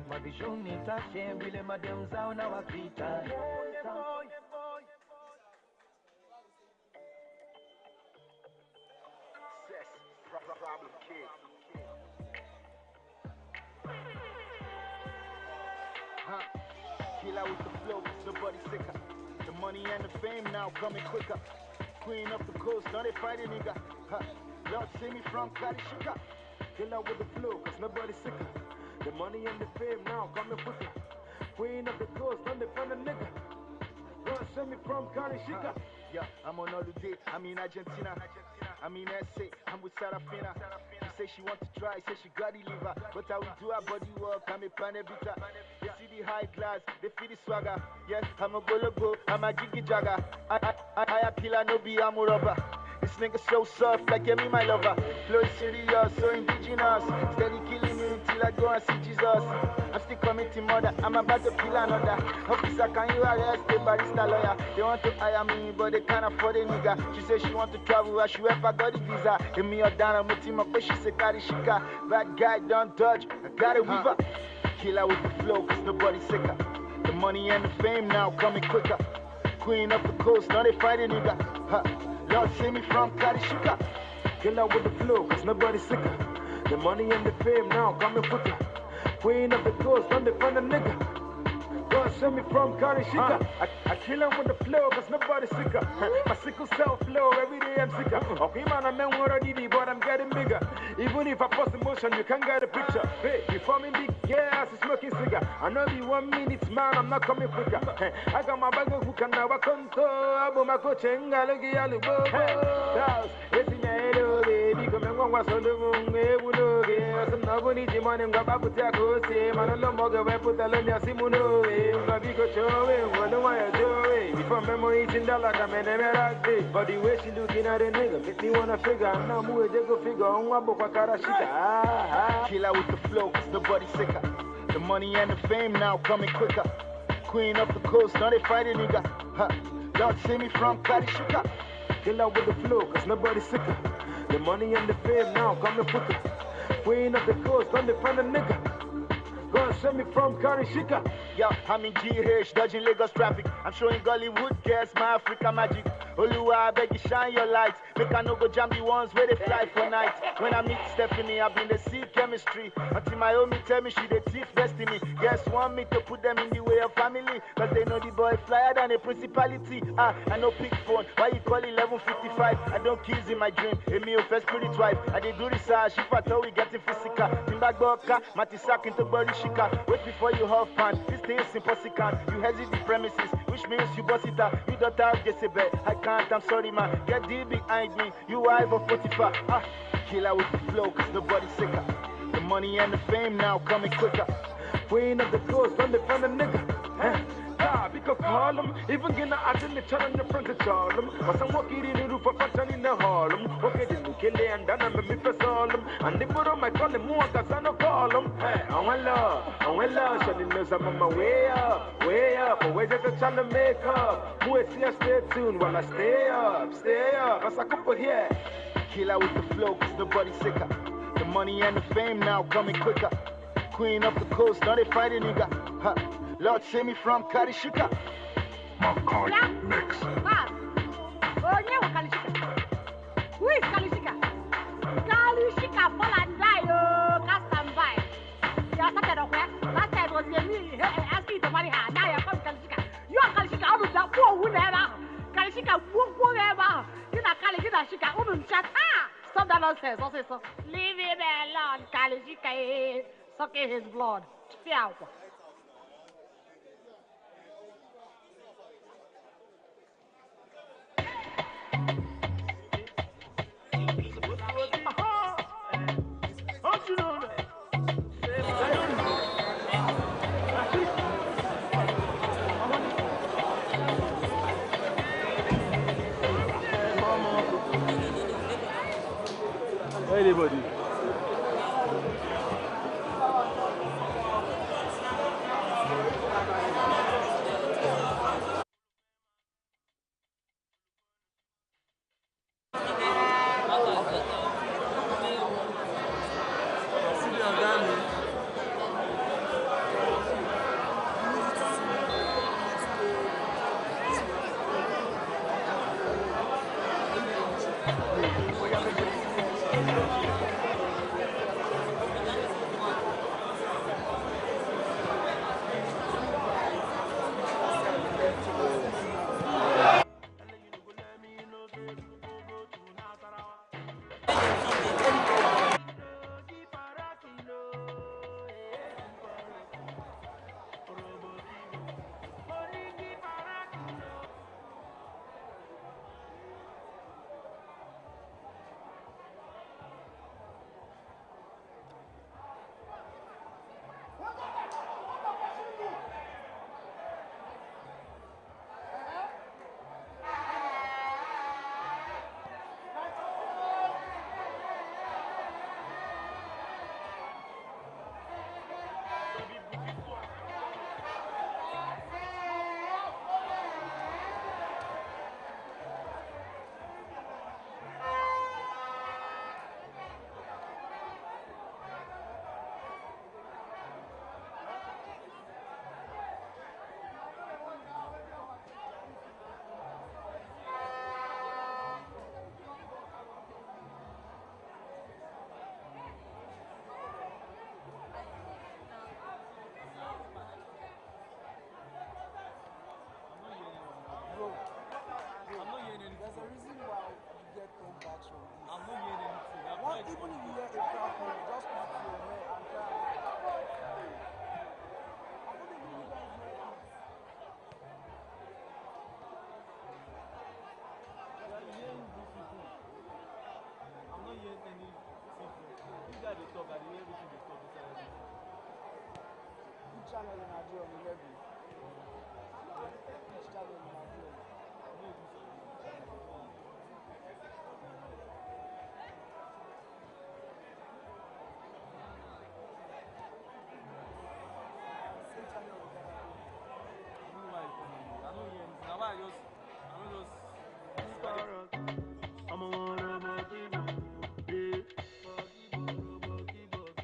mabishoni tashe vile madem zao na wapita. Problem kid. Kill out with the flow, cause nobody sicker. The money and the fame now coming quicker. Queen up the coast, now they fighting nigga. Lord save me from Kalishika. Kill out with the flow, cause nobody sicker. The money and the fame now coming quicker. Queen up the coast, now they fighting nigga. Lord save me from Kalishika. Yeah, I'm on holiday, I'm in Argentina. I'm in SA, I'm with Sarafina. She say she want to try, say she got the liver. But I will do her body work, I'm a panebita. They see the high glass, they feel the swagger. Yes, I'm a go, I'm a jiggy jagger. I a killer, no be, I'm a rubber. This nigga so soft, like give me my lover. Flow is serious, so indigenous. Steady killing me till I go and see Jesus. I'm still committing murder, I'm about to kill another. Officer, can you arrest a barista lawyer? They want to hire me, but they can't afford a nigga. She said she want to travel, I should help, I got the visa. Give me a down, I'm team up, but she said, carry shika. Bad guy, don't dodge, I got a weaver. Killer with the flow, cause nobody's sicker. The money and the fame now coming quicker. Queen up the coast, now they fighting nigga. Lord save me from Kalishika. Killer with the flow, cause nobody's sicker. The money and the fame now coming quicker. Queen of the coast, now they find a nigga. God send me from Kalishika. I kill him with the flow, cause nobody's sicker. My sickle cell flow, every day I'm sicker. Okay, man, I'm not already, but I'm getting bigger. Even if I post emotion, you can't get a picture. Hey, you forming big gas, smoking cigar. I know the 1 minute, man, I'm not coming quicker. I got my bag of hook and now I come to Abu Mako Chenga, Logi Alubo. It's in the head, baby, come and go, so the moon, some nobody, Jimon, and Gabaputako, say, Manolomoga, put the Lonia Simuno. Before memories in the like I'm an emerald. But the way she looking at a nigga make me wanna figure. Now move a go figure on what Bokarashika. Killer with the flow, cause nobody's sicker. The money and the fame now coming quicker. Queen up the coast, now they fighting nigga. Lord save me from Kalishika. Killer with the flow, cause nobody's sicker. The money and the fame now coming quicker. Queen up the coast, now they find a nigga. God send me from Kalishika. Yo, I'm in GH, dodging Lagos traffic. I'm showing Gollywood girls my Africa magic. Oluwa, I beg you shine your light. Make I no go jam the ones where they fly for night. When I meet Stephanie, I've been the see chemistry. Until my homie tell me she the thief destiny. Guess want me to put them in the way of family. Cause they know the boy flyer than a principality. I know pick phone. Why you call 11:55? I don't kiss in my dream. Emi o first spirit wife. I did do research. If I thought we getting physical. Timbagboka, Matisak into body shika. Wait before you huff pan. This thing is impossible. You hesitate the premises, which means you boss it up. You daughter of Jezebel. I can't, I'm sorry man. Get deep behind me. You wife of Potiphar. Killer with the flow, cause nobody's sicker. The money and the fame now coming quicker. Queen of the coast, on the find a nigga. Because call them, even get out in the channel in the front of Charlem. But some walking in the roof of fashion in the Harlem. Okay, the Nukele and Dana, me for Solemn. And they put on my column, more cause I no call them. Hey, I want love, shutting knows I'm on my way up. But where's the channel make up? Who is here, stay tuned while I stay up. Cause I come put here. Killer with the flow, cause nobody's sicker. The money and the fame now coming quicker. Queen up the coast, now they fighting nigga. Lord save me from Kalishika. McCoy mix. Oh, yeah, Kalishika. Who is Kalishika? Kalishika, fall and die, cast and buy. You are started off where? Last time was me asking to marry her. Now you come Kalishika. You are Kalishika, I will that poor whoever. Kalishika, whoever. You are Kalishika, woman chat. Stop that nonsense. I'll say so. Leave him alone, Kalishika. Sucking his blood. Fear. Anybody? channel in Nigeria, we have it. Which channel in Nigeria? Same channel in Ghana. I don't know why it's coming. I don't hear anything. Now why I don't just. I'm a wanna buggy, buggy, buggy, buggy, buggy,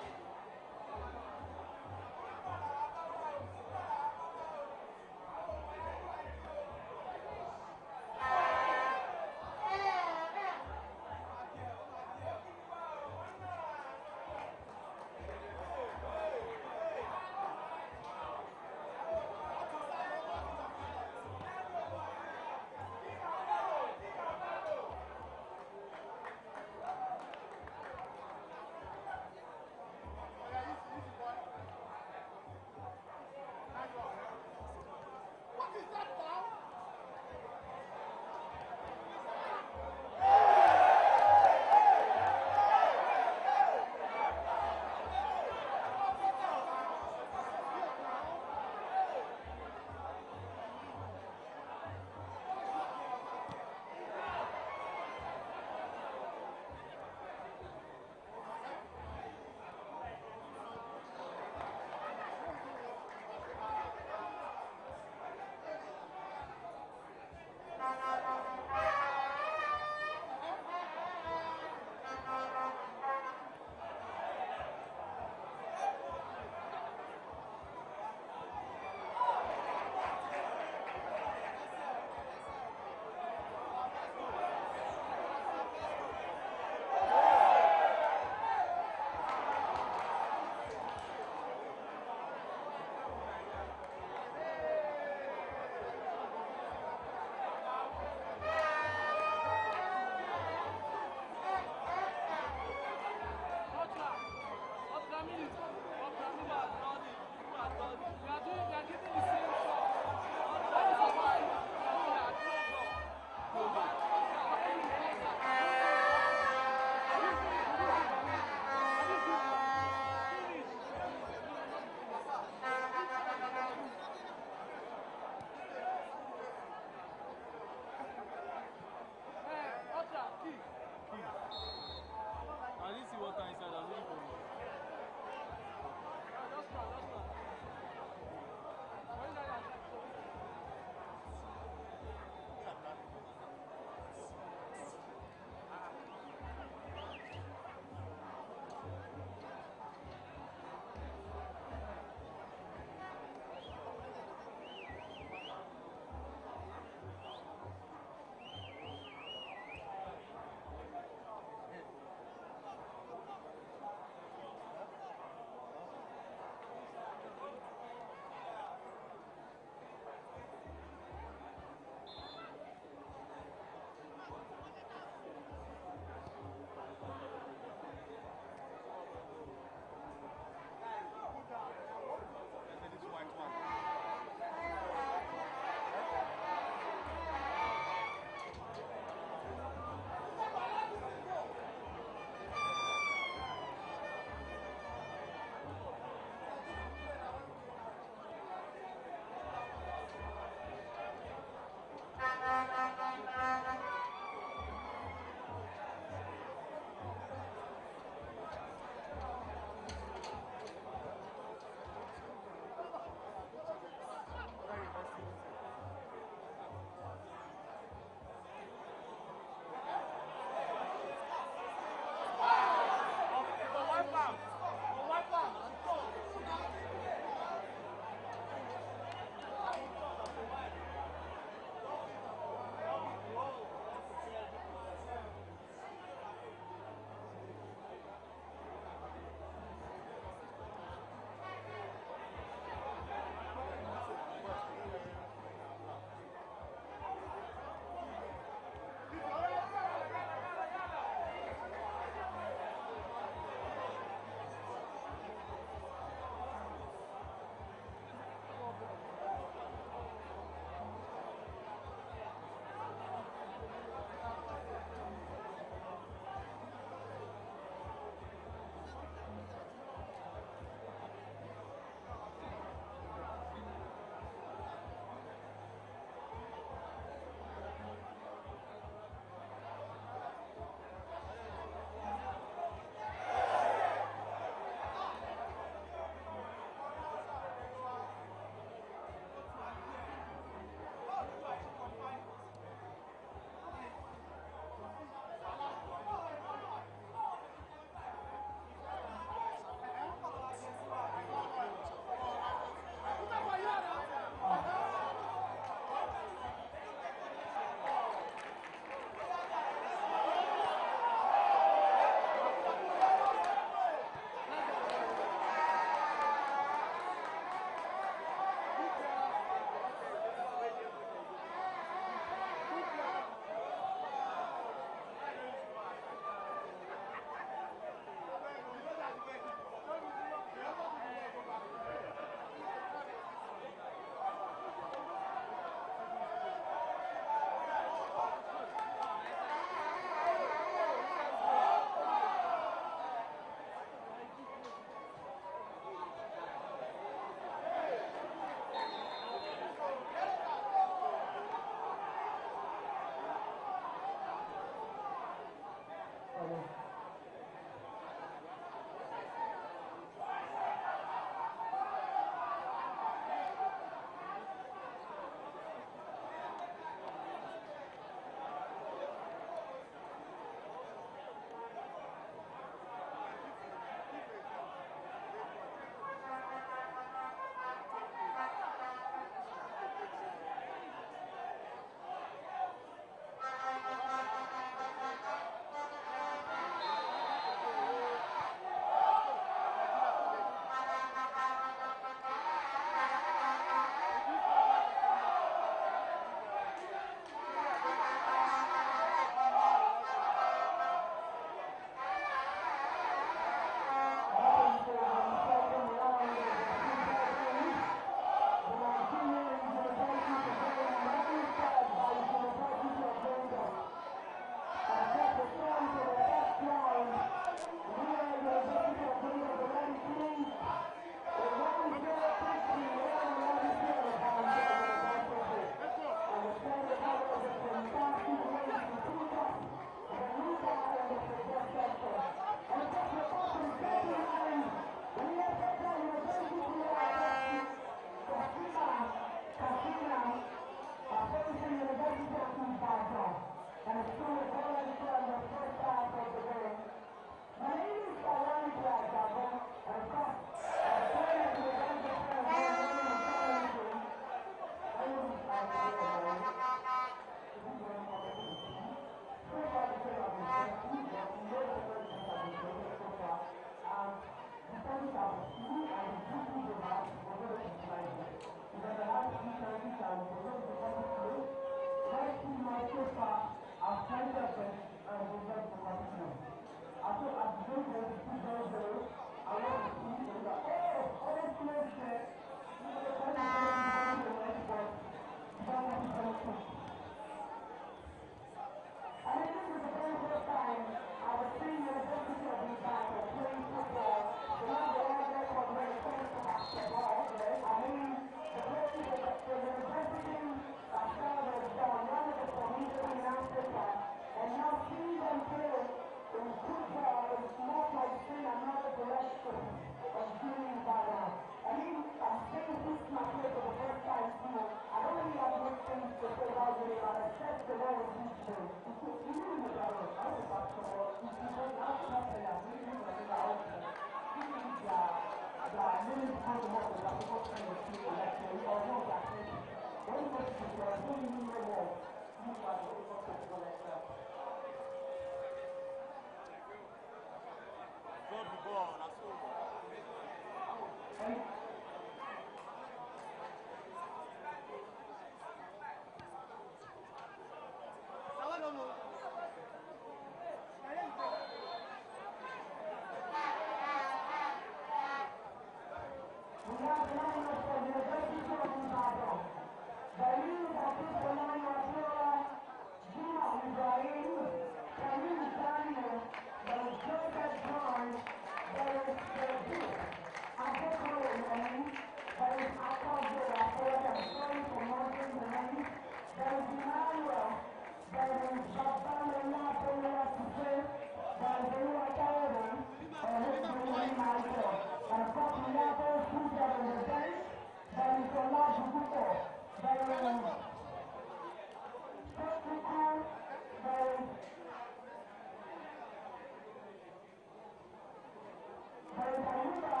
There is a Nuga,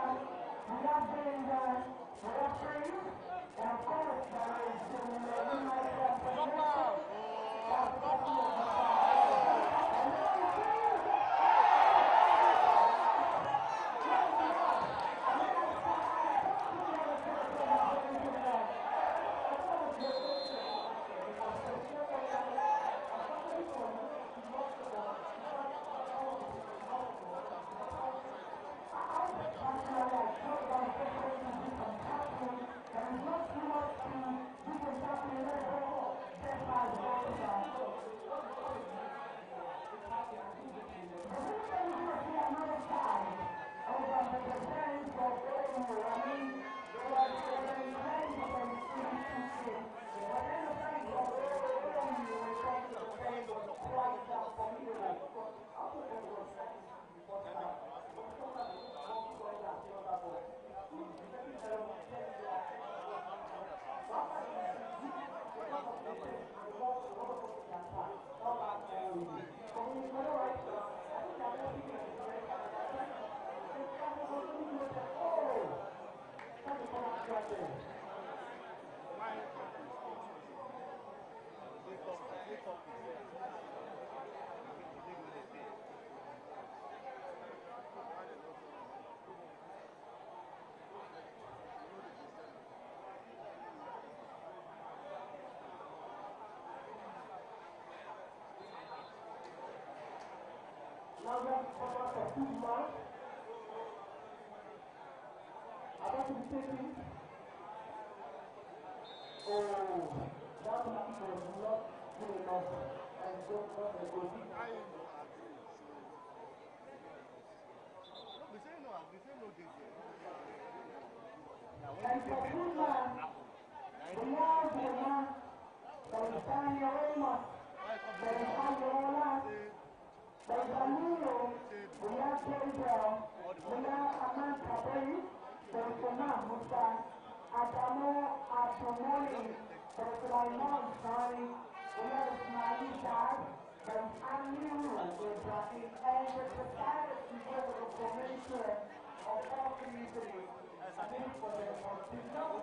we have Benga, we have Prince, and of course there is the United Federation. That's the Now we have to come out for Fudma. I want to be taking. Oh, that one was not good enough. And just not a good. And for Fudma, we have Fudma, there is Daniel Ramos, there is Angola, there is Amino, we have Gabriel, we have Amanda Bay, there is Fudma Musa, Adamo Atomoli, there is Raymond Sari, we have Ismail Shad, there is Amiru Ibrahim, and the decided to go to the formation of all communities. I think for the no,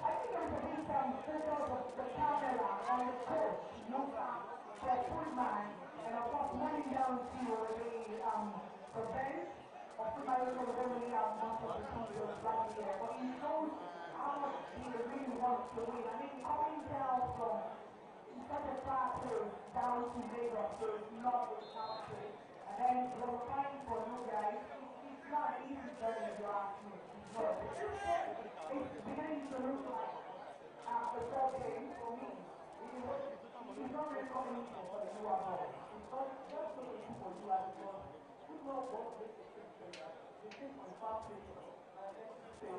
I think there's a big photos of the camera on the coach, Nuga, for Fudma, and of course running down to the bench. Of Fudma is going to really have most of the people right here, but he shows how much he really wants to win. I mean, coming down from such a far place down to Lagos, so it's not a tough place. And then qualifying for Nuga, it's not an easy journey if you ask me. It's beginning to look like the third game for me. It's not really coming for the new ball. It's just looking for you as well. You know what the thing on fast pace and then say,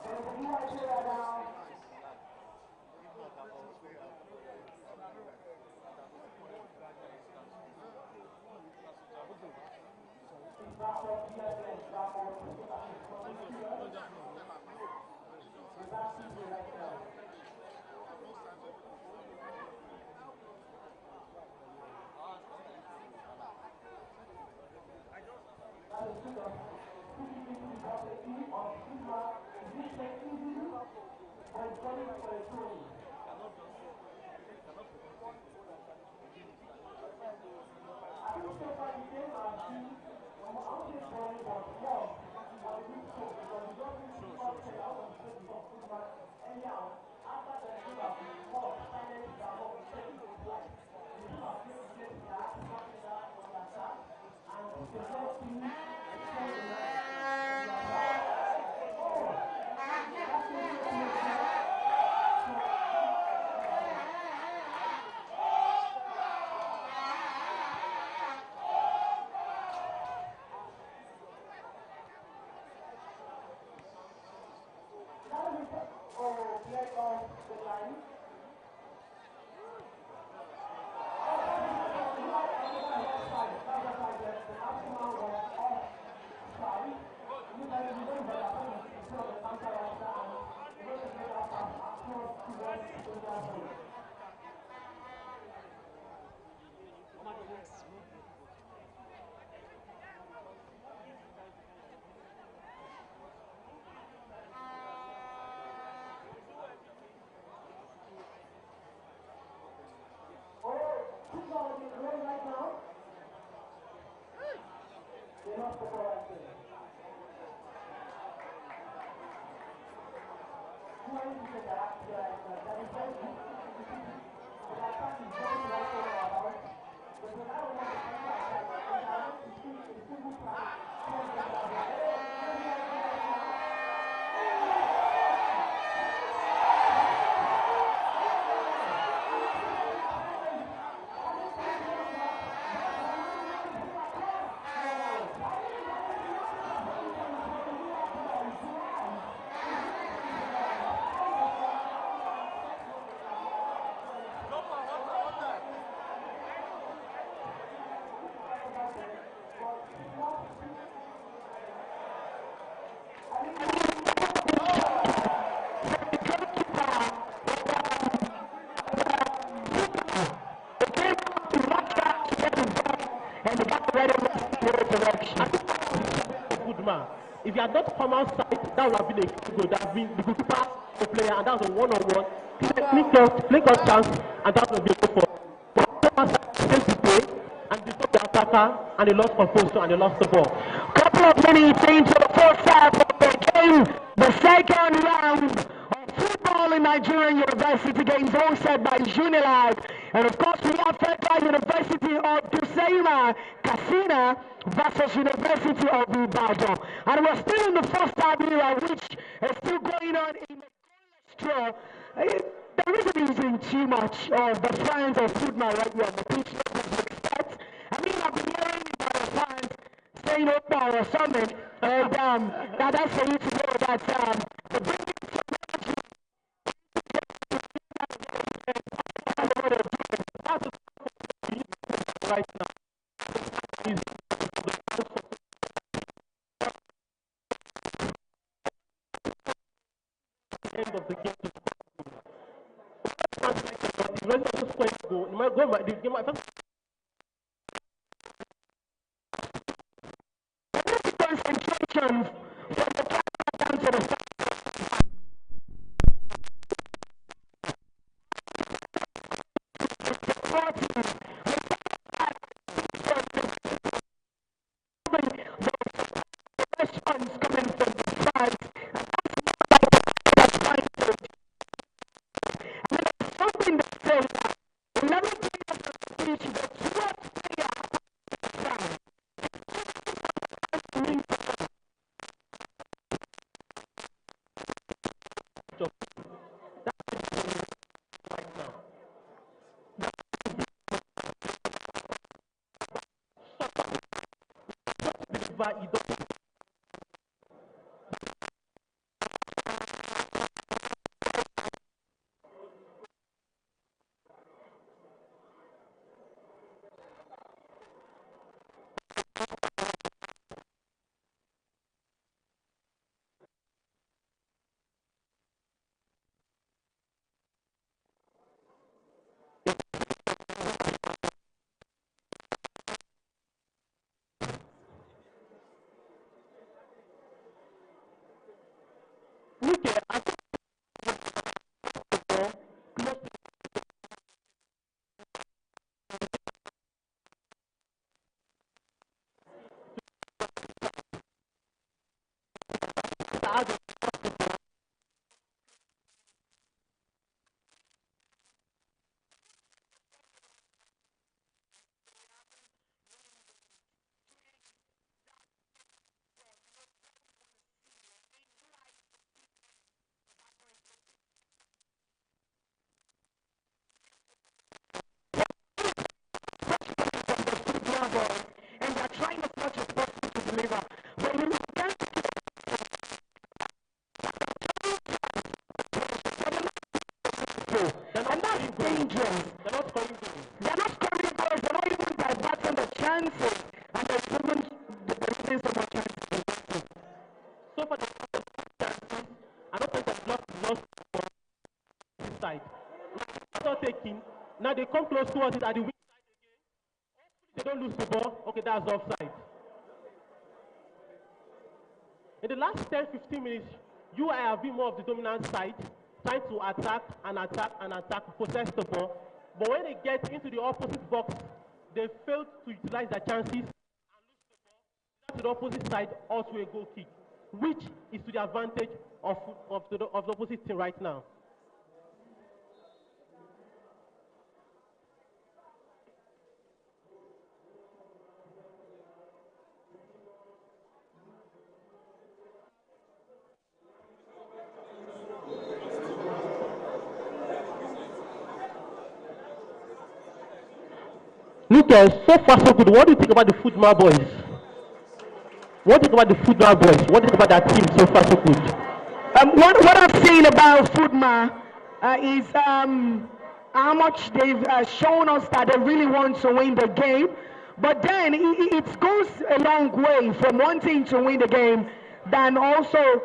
there's a new idea now. Fudma. If you had not come outside, that would have been a good. That would have been the goalkeeper player, and that was a one-on-one. Flick on chance, and that would have been good for. But come outside, same to play, and before the attacker, and they lost composure and they lost the ball. Couple of minutes into the first half of the game, the second round of football in Nigerian University games hosted by Unilag. And of course, we have Federal University of Dusaima, Katsina versus University of Ibadan. And we're still in the first half era, which is still going on in the goalless draw. There isn't too much of the fans of Fudma right here on the pitch, as you expect. I mean, I've been hearing about the fans staying up or something, and that's for you to know that the bringing technology Right now, is the end of the game. The rest of the square goal. You might go. The game might concentration from the camera down to the response coming from the fans. And there's something that says that 11 players on the pitch, the 12th player down. right now. But you don't. And they're trying as much as possible to deliver. But you know, dangerous. They're not scoring goals. They're not scoring goals. They're not even diverting the chances. And they're even losing so much chances. So far, the chances, I don't think they've lost for this side. Not taking. Now they come close towards it at the weak side again. They don't lose the ball. Okay, that's offside. In the last 10-15 minutes, UI have been more of the dominant side, trying to attack and attack and attack, possess the ball. But when they get into the opposite box, they fail to utilize their chances and lose the ball to the opposite side or to a goal kick, which is to the advantage of the opposite team right now. Lucas, so far so good. What do you think about the Fudma boys? What do you think about the Fudma boys? What do you think about that team so far so good? What I've seen about Fudma is how much they've shown us that they really want to win the game. But then it goes a long way from wanting to win the game than also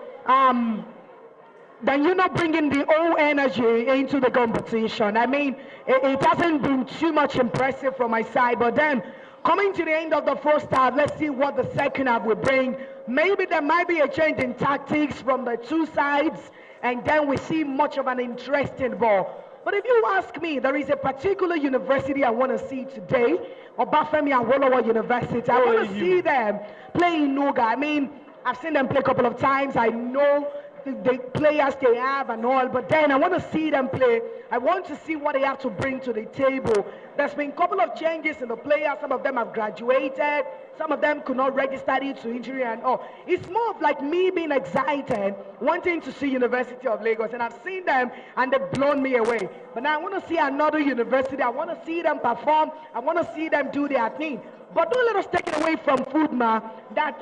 then you're not bringing the old energy into the competition. I mean, it hasn't been too much impressive from my side, but then coming to the end of the first half, let's see what the second half will bring. Maybe there might be a change in tactics from the two sides, and then we see much of an interesting ball. But if you ask me, there is a particular university I want to see today, Obafemi Awolowo University. I want to see them play in Nuga. I mean, I've seen them play a couple of times. I know the players they have and all, but then I want to see them play. I want to see what they have to bring to the table. There's been a couple of changes in the players. Some of them have graduated. Some of them could not register due to injury and all. It's more of like me being excited, wanting to see University of Lagos, and I've seen them and they've blown me away. But now I want to see another university. I want to see them perform. I want to see them do their thing. But don't let us take it away from Fudma that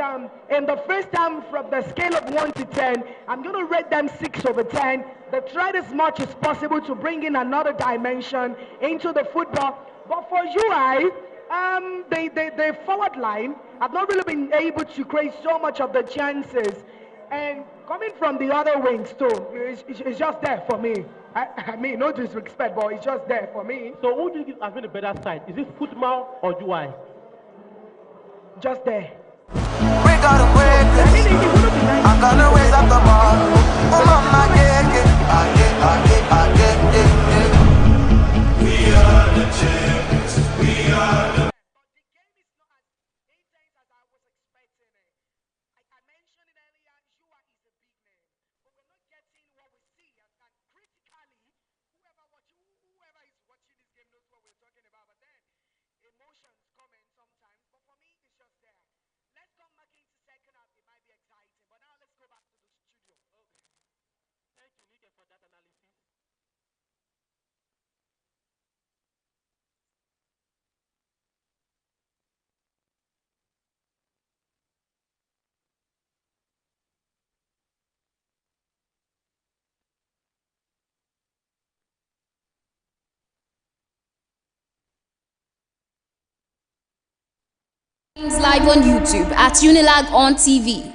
in the first time, from the scale of 1 to 10, I'm going to rate them 6/10. They tried as much as possible to bring in another dimension into the football. But for UI, the forward line have not really been able to create so much of the chances. And coming from the other wings too, it's just there for me. I mean, no disrespect, but it's just there for me. So who do you think has been the better side? Is it Fudma or UI? Just there. We gotta break this. I'm gonna raise up the bar. Oh mama, we are the champions. We are the. But the game is not as intense as I was expecting it. Like I mentioned it earlier, Yua is a big name, but we're not getting what we see. And critically, whoever is watching this game knows what we're talking about. But then emotions come in sometimes. But for me, it's just there. Let's come back into second half. It might be exciting. But now let's go back to the studio. Okay. Thank you, Nuga, for that analysis. Live on YouTube at Unilag on TV.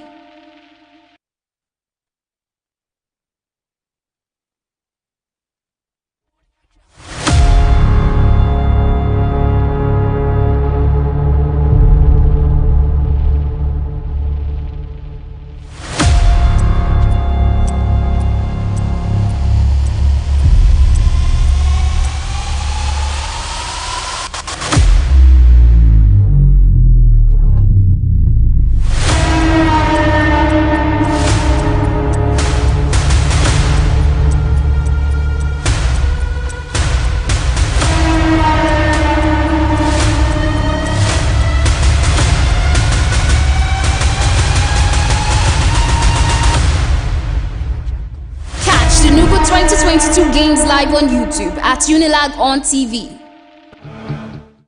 The Nuga 2022 games live on YouTube at Unilag on TV.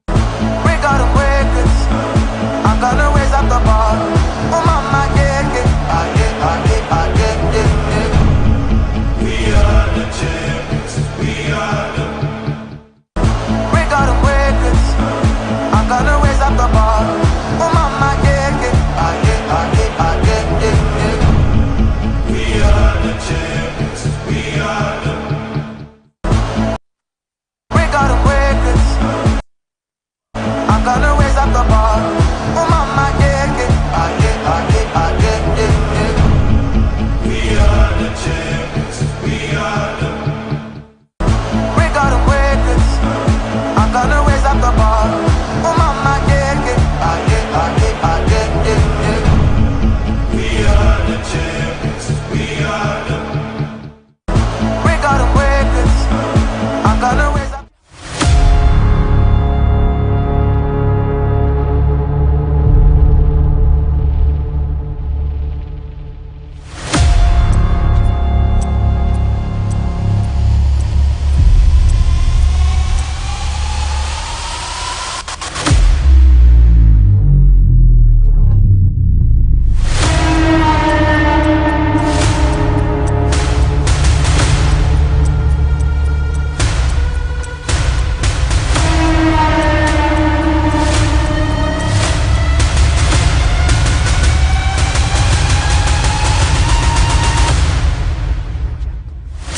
We gotta break this. I'm gonna raise up the bar. Oh mama, We are the champions. We are the. got 'em breakers. I'm gonna raise up the bar. Oh mama, yeah, yeah, yeah. We are the champions. We are the. We got 'em breakers. I'm gonna raise up the bar. Oh mama, yeah, yeah, yeah. We are the champions. We are the. We got 'em breakers. I'm gonna raise up.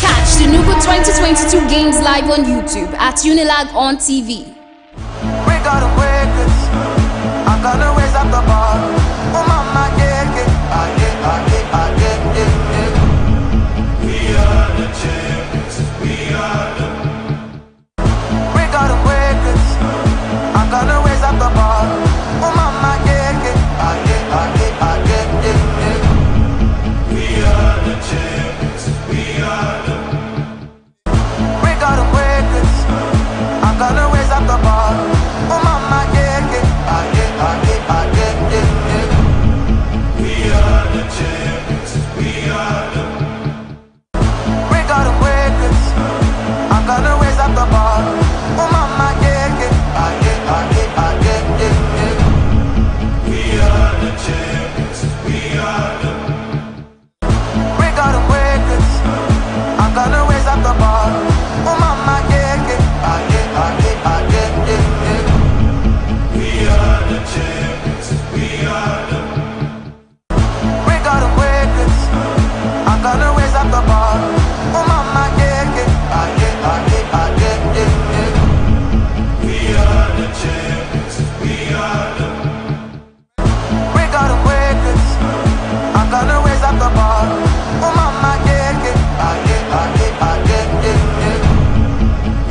Catch the Nuga 2022 games live on YouTube at Unilag on TV. We got 'em breakers. I'm gonna raise up the bar. Oh mama, yeah, yeah. We are the champions. We are the. We got 'em breakers. I'm gonna raise up the bar. Oh mama, yeah, yeah. We are the champions. We are the. We got 'em breakers. I'm gonna raise up the bar. Oh mama, yeah, yeah. We are the champions. We are the. We got 'em breakers. I'm gonna raise up the bar. Oh mama, yeah, yeah. We are the champions. We are the. We got 'em breakers. I'm gonna raise up the bar. Oh mama, yeah, yeah. We are the champions. We are the. We got 'em breakers. I'm gonna raise up the bar. Oh mama, yeah, yeah. We are the champions. We are the. We got 'em breakers. I'm gonna raise up the bar. Oh mama, yeah, yeah.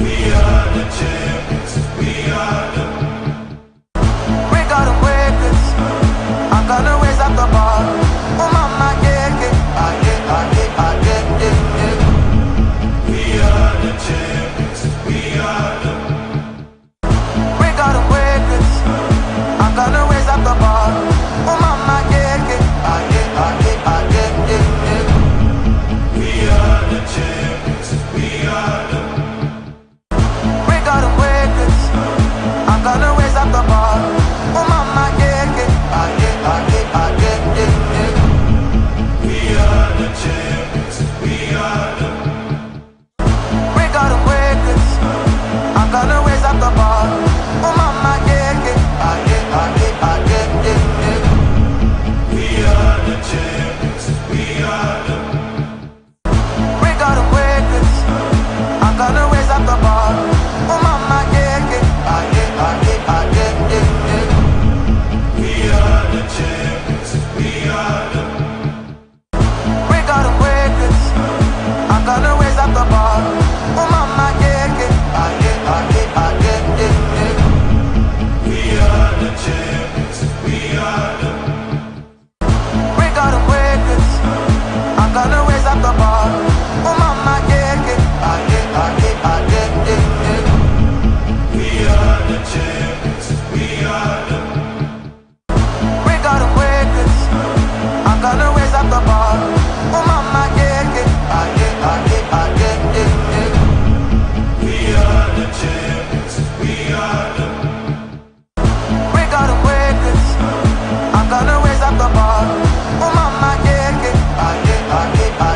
We are the champions. We are the. We got 'em breakers. I'm gonna raise up the bar. Oh mama, yeah, yeah. We are the champions. We are the. We got 'em breakers. I'm gonna raise up the bar. Oh mama, yeah, yeah. We are the champions. We are the. We got 'em breakers. I'm gonna raise up the bar. Oh mama, yeah, yeah. We are the champions. We are the. We got 'em breakers. I'm gonna raise up the bar. Oh mama, yeah, yeah. We are the champions. We are the. We got 'em breakers. I'm gonna raise up the bar. Oh mama, yeah, yeah. We are the champions. We are the. We got 'em breakers. I'm gonna raise up the bar. Oh mama, yeah, yeah. We are the champions. We are the. We got 'em breakers. I'm gonna raise up the bar. Oh mama, yeah, yeah. We are the champions. We are the. We got 'em breakers. I'm gonna raise up the bar. Oh mama, yeah, yeah. We are the champions. We are the. We got 'em breakers. I'm gonna raise up the bar. Oh mama, yeah, yeah.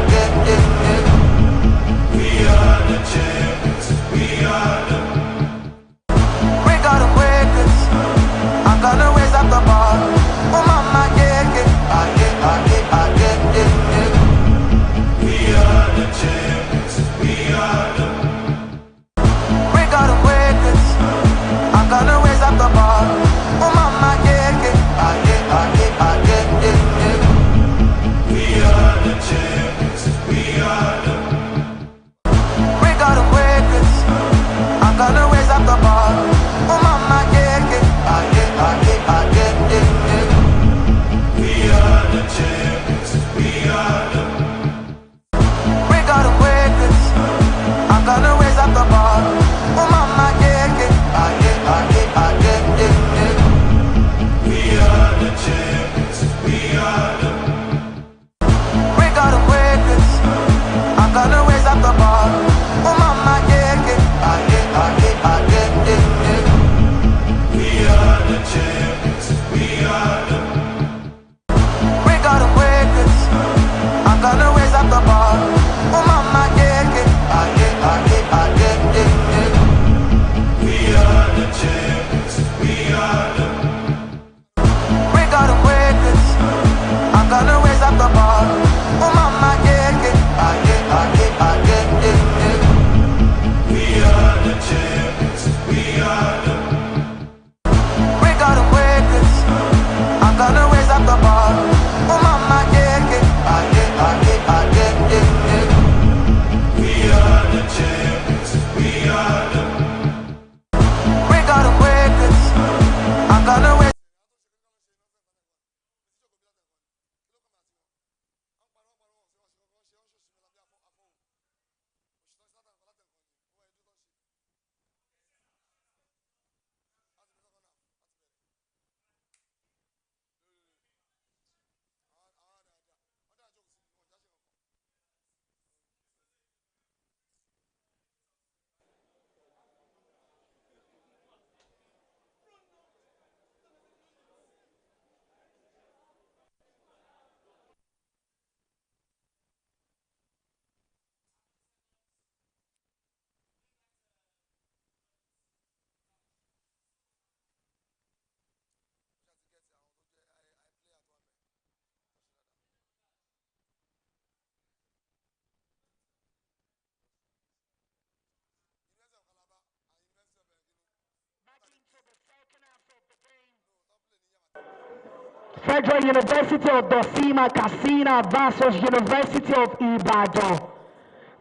Federal University of Dosima Katsina versus University of Ibadan.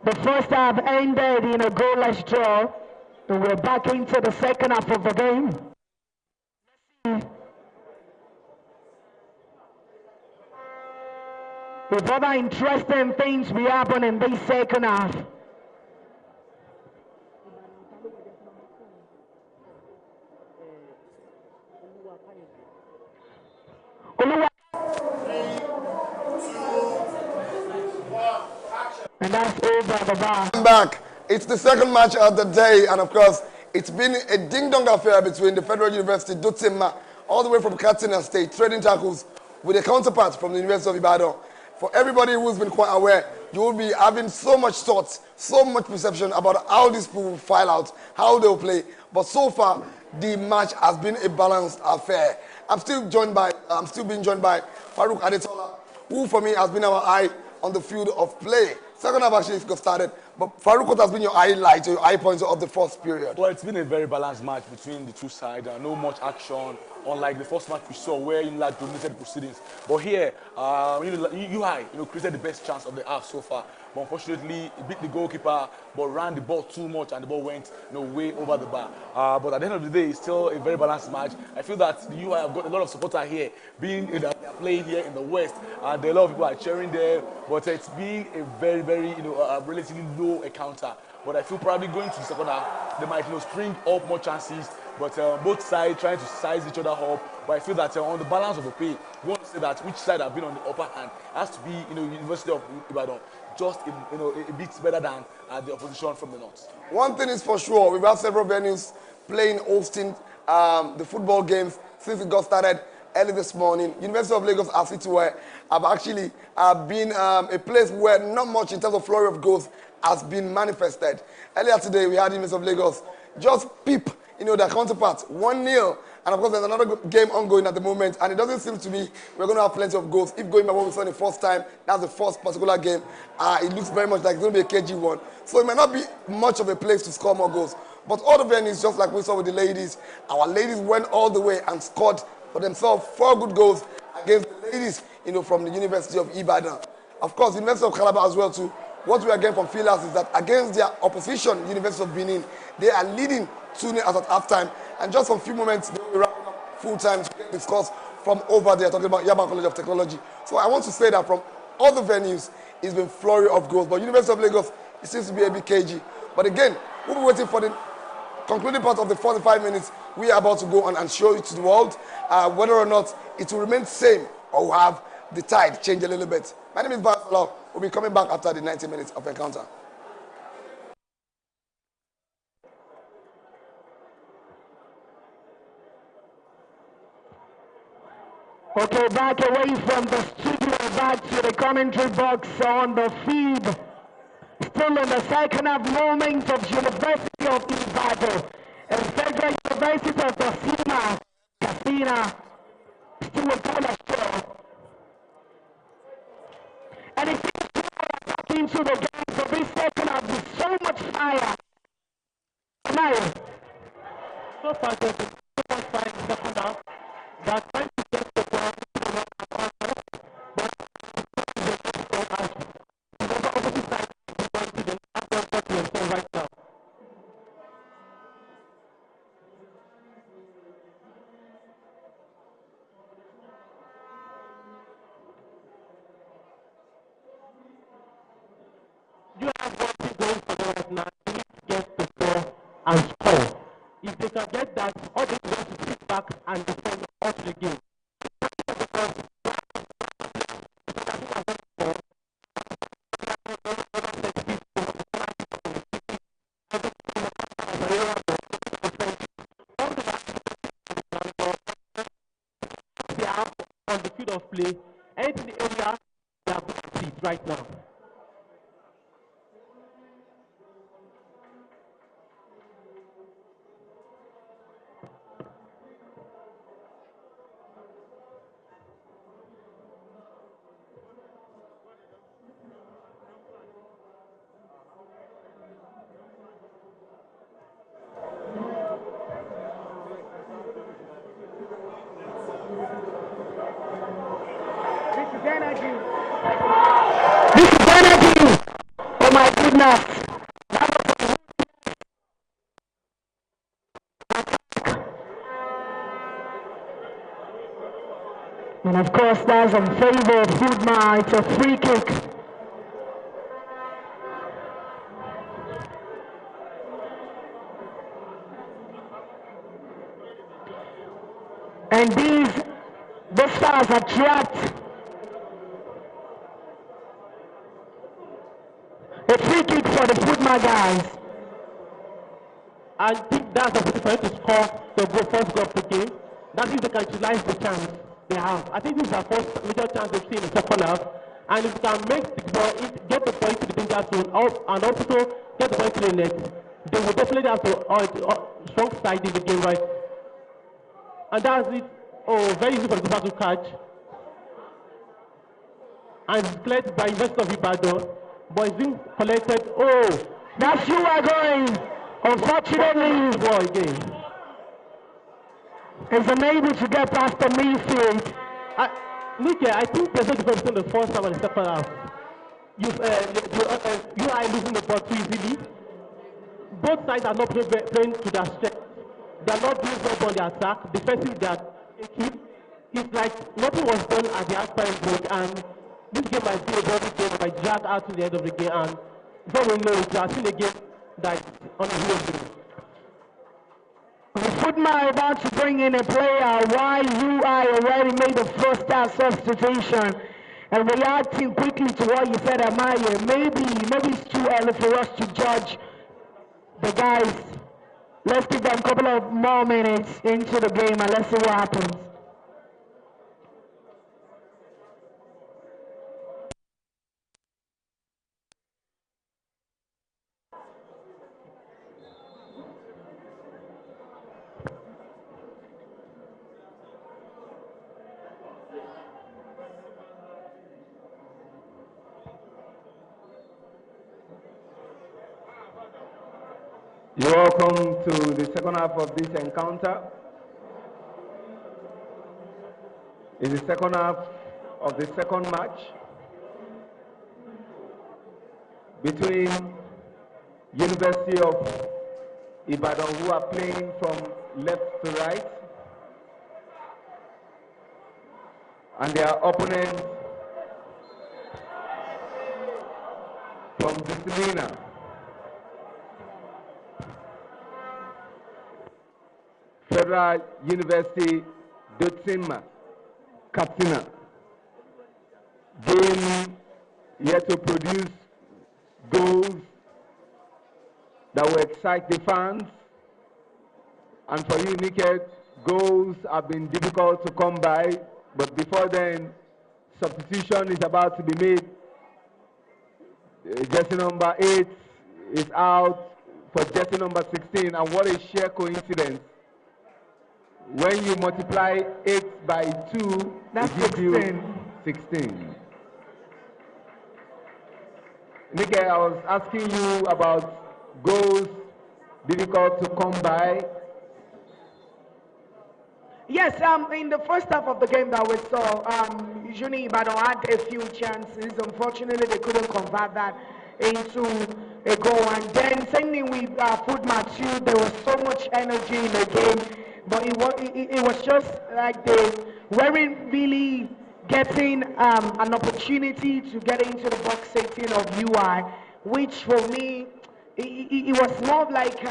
The first half ended in a goalless draw, and we're back into the second half of the game. If other interesting things will happen in this second half. And that's over the bar. I'm back. It's the second match of the day, and of course, it's been a ding-dong affair between the Federal University Dutsinma, all the way from Katsina State, trading tackles with a counterpart from the University of Ibadan. For everybody who's been quite aware, you will be having so much thoughts, so much perception about how these people will file out, how they'll play. But so far, the match has been a balanced affair. I'm still being joined by Farouk Adetola, who for me has been our eye on the field of play. Second half actually got started, but Farouk, what has been your highlight, your high points of the first period? Well, it's been a very balanced match between the two sides. No much action, unlike the first match we saw where Unilag dominated proceedings. But here, UI created the best chance of the half so far. But unfortunately, he beat the goalkeeper, but ran the ball too much, and the ball went way over the bar. But at the end of the day, it's still a very balanced match. I feel that the UI have got a lot of supporter here, being that they're playing here in the West, and a lot of people are cheering there. But it's been a very, very relatively low encounter. But I feel probably going to the second half, they might spring up more chances. But both sides trying to size each other up. But I feel that on the balance of the play, we want to say that which side have been on the upper hand has to be University of Ibadan, just a bit better than the opposition from the north. One thing is for sure, we've had several venues hosting the football games since it got started early this morning. University of Lagos Asituwe have actually been a place where not much in terms of flurry of goals has been manifested. Earlier today, we had University of Lagos just peep, their counterparts, 1-0. And of course, there's another game ongoing at the moment, and it doesn't seem to be we're going to have plenty of goals. If going by what we saw the first time, that's the first particular game, it looks very much like it's going to be a KG one. So it might not be much of a place to score more goals. But all the venues, just like we saw with the ladies, our ladies went all the way and scored for themselves 4 good goals against the ladies, from the University of Ibadan. Of course, University of Calabar as well too. What we are getting from feelers is that against their opposition, University of Benin, they are leading 2-0 at halftime. And just for a few moments, they will be wrapping up full time to get the scores from over there, talking about Yaba College of Technology. So I want to say that from all the venues, it's been flurry of goals. But University of Lagos, it seems to be a bit cagey. But again, we'll be waiting for the concluding part of the 45 minutes. We are about to go on and show it to the world whether or not it will remain same or will have the tide change a little bit. My name is Barcelona. We'll be coming back after the 90 minutes of encounter. Okay, back away from the studio, back to the commentary box on the feed. Still in the second half moment of University of Ibadan and Federal University of Dosima Katsina. Still a goal as well. And it seems to be back into the game for this second half with so much fire. Now, So far, there's been so much fire in the second half. They're trying to get the ball to the left but the opposite side is going to the left right now. You have one thing going for them right now. They need to get the ball and score. If they can get that, all they do is sit back and defend all the game. They are on the field of play. Anything in the area, they are going to see it right now. us. And of course, that's in favor of Fudma. It's a free kick. And the stars are trapped. A free kick for the Fudma guys. I think that's the way to score the first goal of the game. That is, they can utilize the chance they have. I think this is the first major chance they've seen in the second half. And if they can make the ball, get the ball into the danger zone, and also get the ball into the net, they will definitely have to strong side in the game, right? And that's it. Oh, very easy for the goalkeeper to catch. And it's cleared by University of Ibadan, but it's being collected. Oh, that's you are going. Unfortunately, ball again. Is unable to get past the midfield. Nuga, I think there's no difference between the first half and the second half. You are losing the ball too easily. Both sides are not playing to their strength. They are not doing well on the attack. Defensively, they are taking. It's like nothing was done at the half-time break, and this game might be a very game that might drag out to the end of the game. And before we know it, we are seeing a game that is on the heel. Fudma about to bring in a player while UI already made the first half substitution. And reacting quickly to what you said, Amaya, maybe it's too early for us to judge the guys. Let's give them a couple of more minutes into the game and let's see what happens. You're welcome to the second half of this encounter. In the second half of the second match between University of Ibadan, who are playing from left to right, and their opponent from Disciplina. Federal University Dottima, Katsina. Game yet to produce goals that will excite the fans. And for you, Naked, goals have been difficult to come by, but before then, substitution is about to be made. Jersey number 8 is out for jersey number 16, and what a sheer coincidence. When you multiply 8 by 2, that's it gives you 16. Nick, I was asking you about goals difficult to come by. Yes, in the first half of the game that we saw, Uni Ibadan had a few chances. Unfortunately, they couldn't convert that into a goal. And then same thing with Fudma too. There was so much energy in the game. But it was just like they weren't really getting an opportunity to get into the box 18 of UI, which for me, it was more like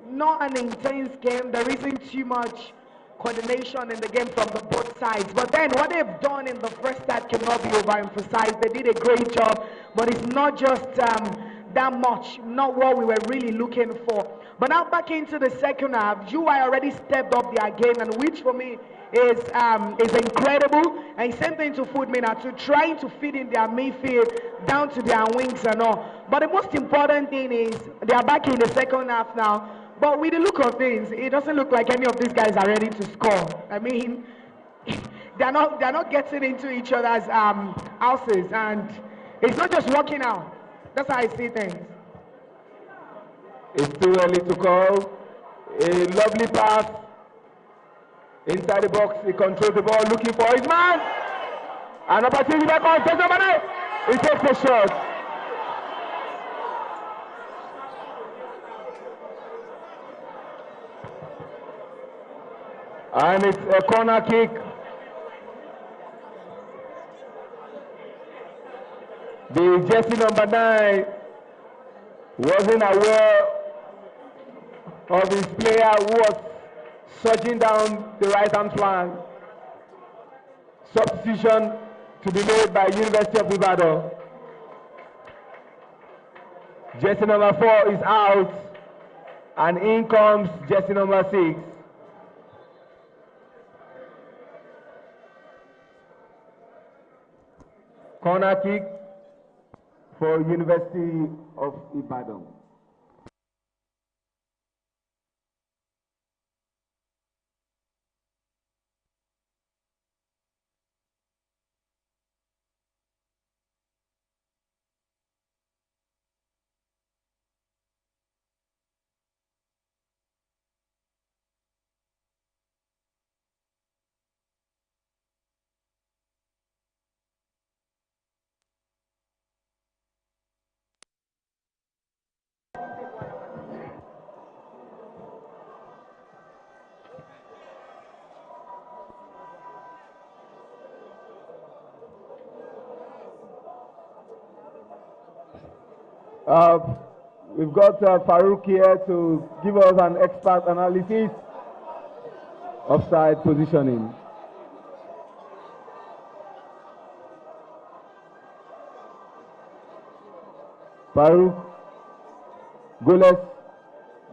not an intense game. There isn't too much coordination in the game from the both sides. But then what they've done in the first half cannot be overemphasized. They did a great job, but it's not just that much, not what we were really looking for. But now back into the second half, UI already stepped up their game, and which for me is incredible. And same thing to Fudma to trying to fit in their midfield down to their wings and all. But the most important thing is they are back in the second half now. But with the look of things, it doesn't look like any of these guys are ready to score. I mean, they're not getting into each other's houses, and it's not just working out. That's how I see things. It's too early to call. A lovely pass inside the box. He controls the ball, looking for his man. An opportunity back on. He takes a shot. And it's a corner kick. The jersey number 9 wasn't aware of his player who was surging down the right-hand flank. Substitution to be made by University of Ibadan. Jersey number 4 is out, and in comes jersey number 6. Corner kick for University of Ibadan. We've got Farouk here to give us an expert analysis of side positioning. Farouk, goalless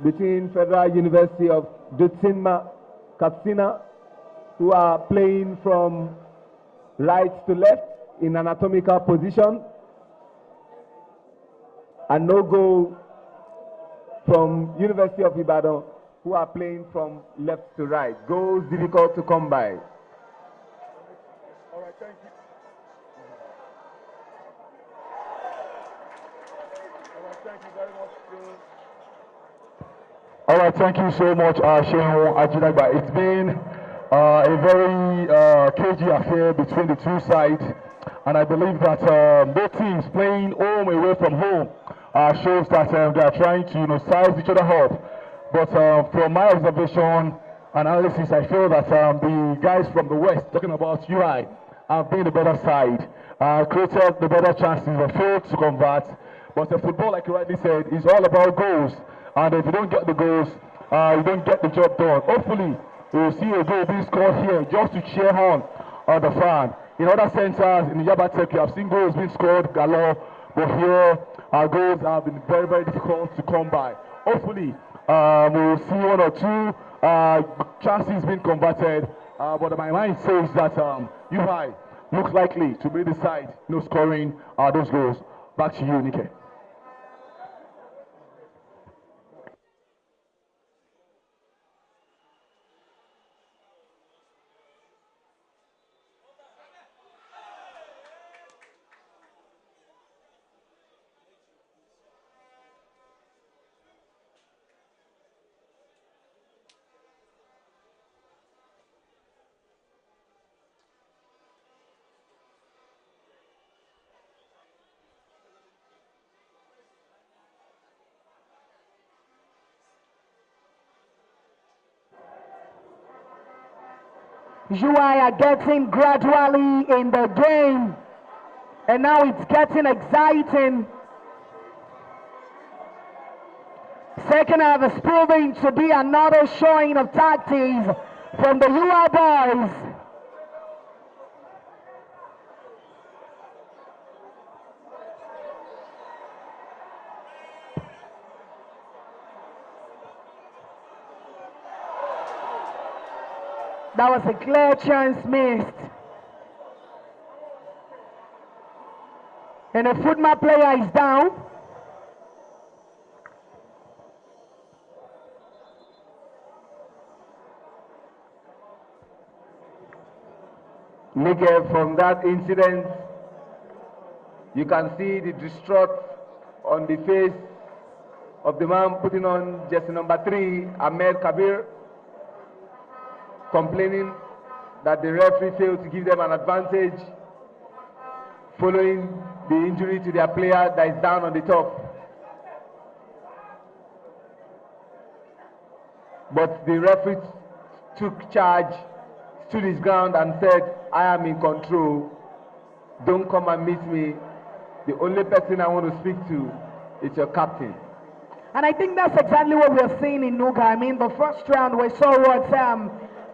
between Federal University of Dutsinma, Katsina, who are playing from right to left in anatomical position, and no goal from University of Ibadan, who are playing from left to right. Goals difficult to come by. All right, thank you. All right, thank you very much. All right, thank you so much, Shehu Ajidagba. It's been a very cagey affair between the two sides, and I believe that both teams playing home away from home shows that they are trying to size each other up. But from my observation analysis, I feel that the guys from the West, talking about UI, have been the better side, created the better chances, but failed to convert. But the football, like you rightly said, is all about goals. And if you don't get the goals, you don't get the job done. Hopefully, we'll see a goal being scored here just to cheer on the fan. In other centers, in the Yabatek, you have seen goals being scored galore, but here, our goals have been very, very difficult to come by. Hopefully, we'll see one or two chances being converted, but my mind says that UI looks likely to be the side scoring those goals. Back to you, Nike. UI are getting gradually in the game, and now it's getting exciting. Second half is proving to be another showing of tactics from the UI boys. That was a clear chance missed. And the Fudma player is down. Nike, from that incident, you can see the distraught on the face of the man putting on jersey number 3, Ahmed Kabir, complaining that the referee failed to give them an advantage following the injury to their player that is down on the top. But the referee took charge, stood his ground and said, I am in control. Don't come and meet me. The only person I want to speak to is your captain. And I think that's exactly what we are seeing in Nuga. I mean, the first round we saw what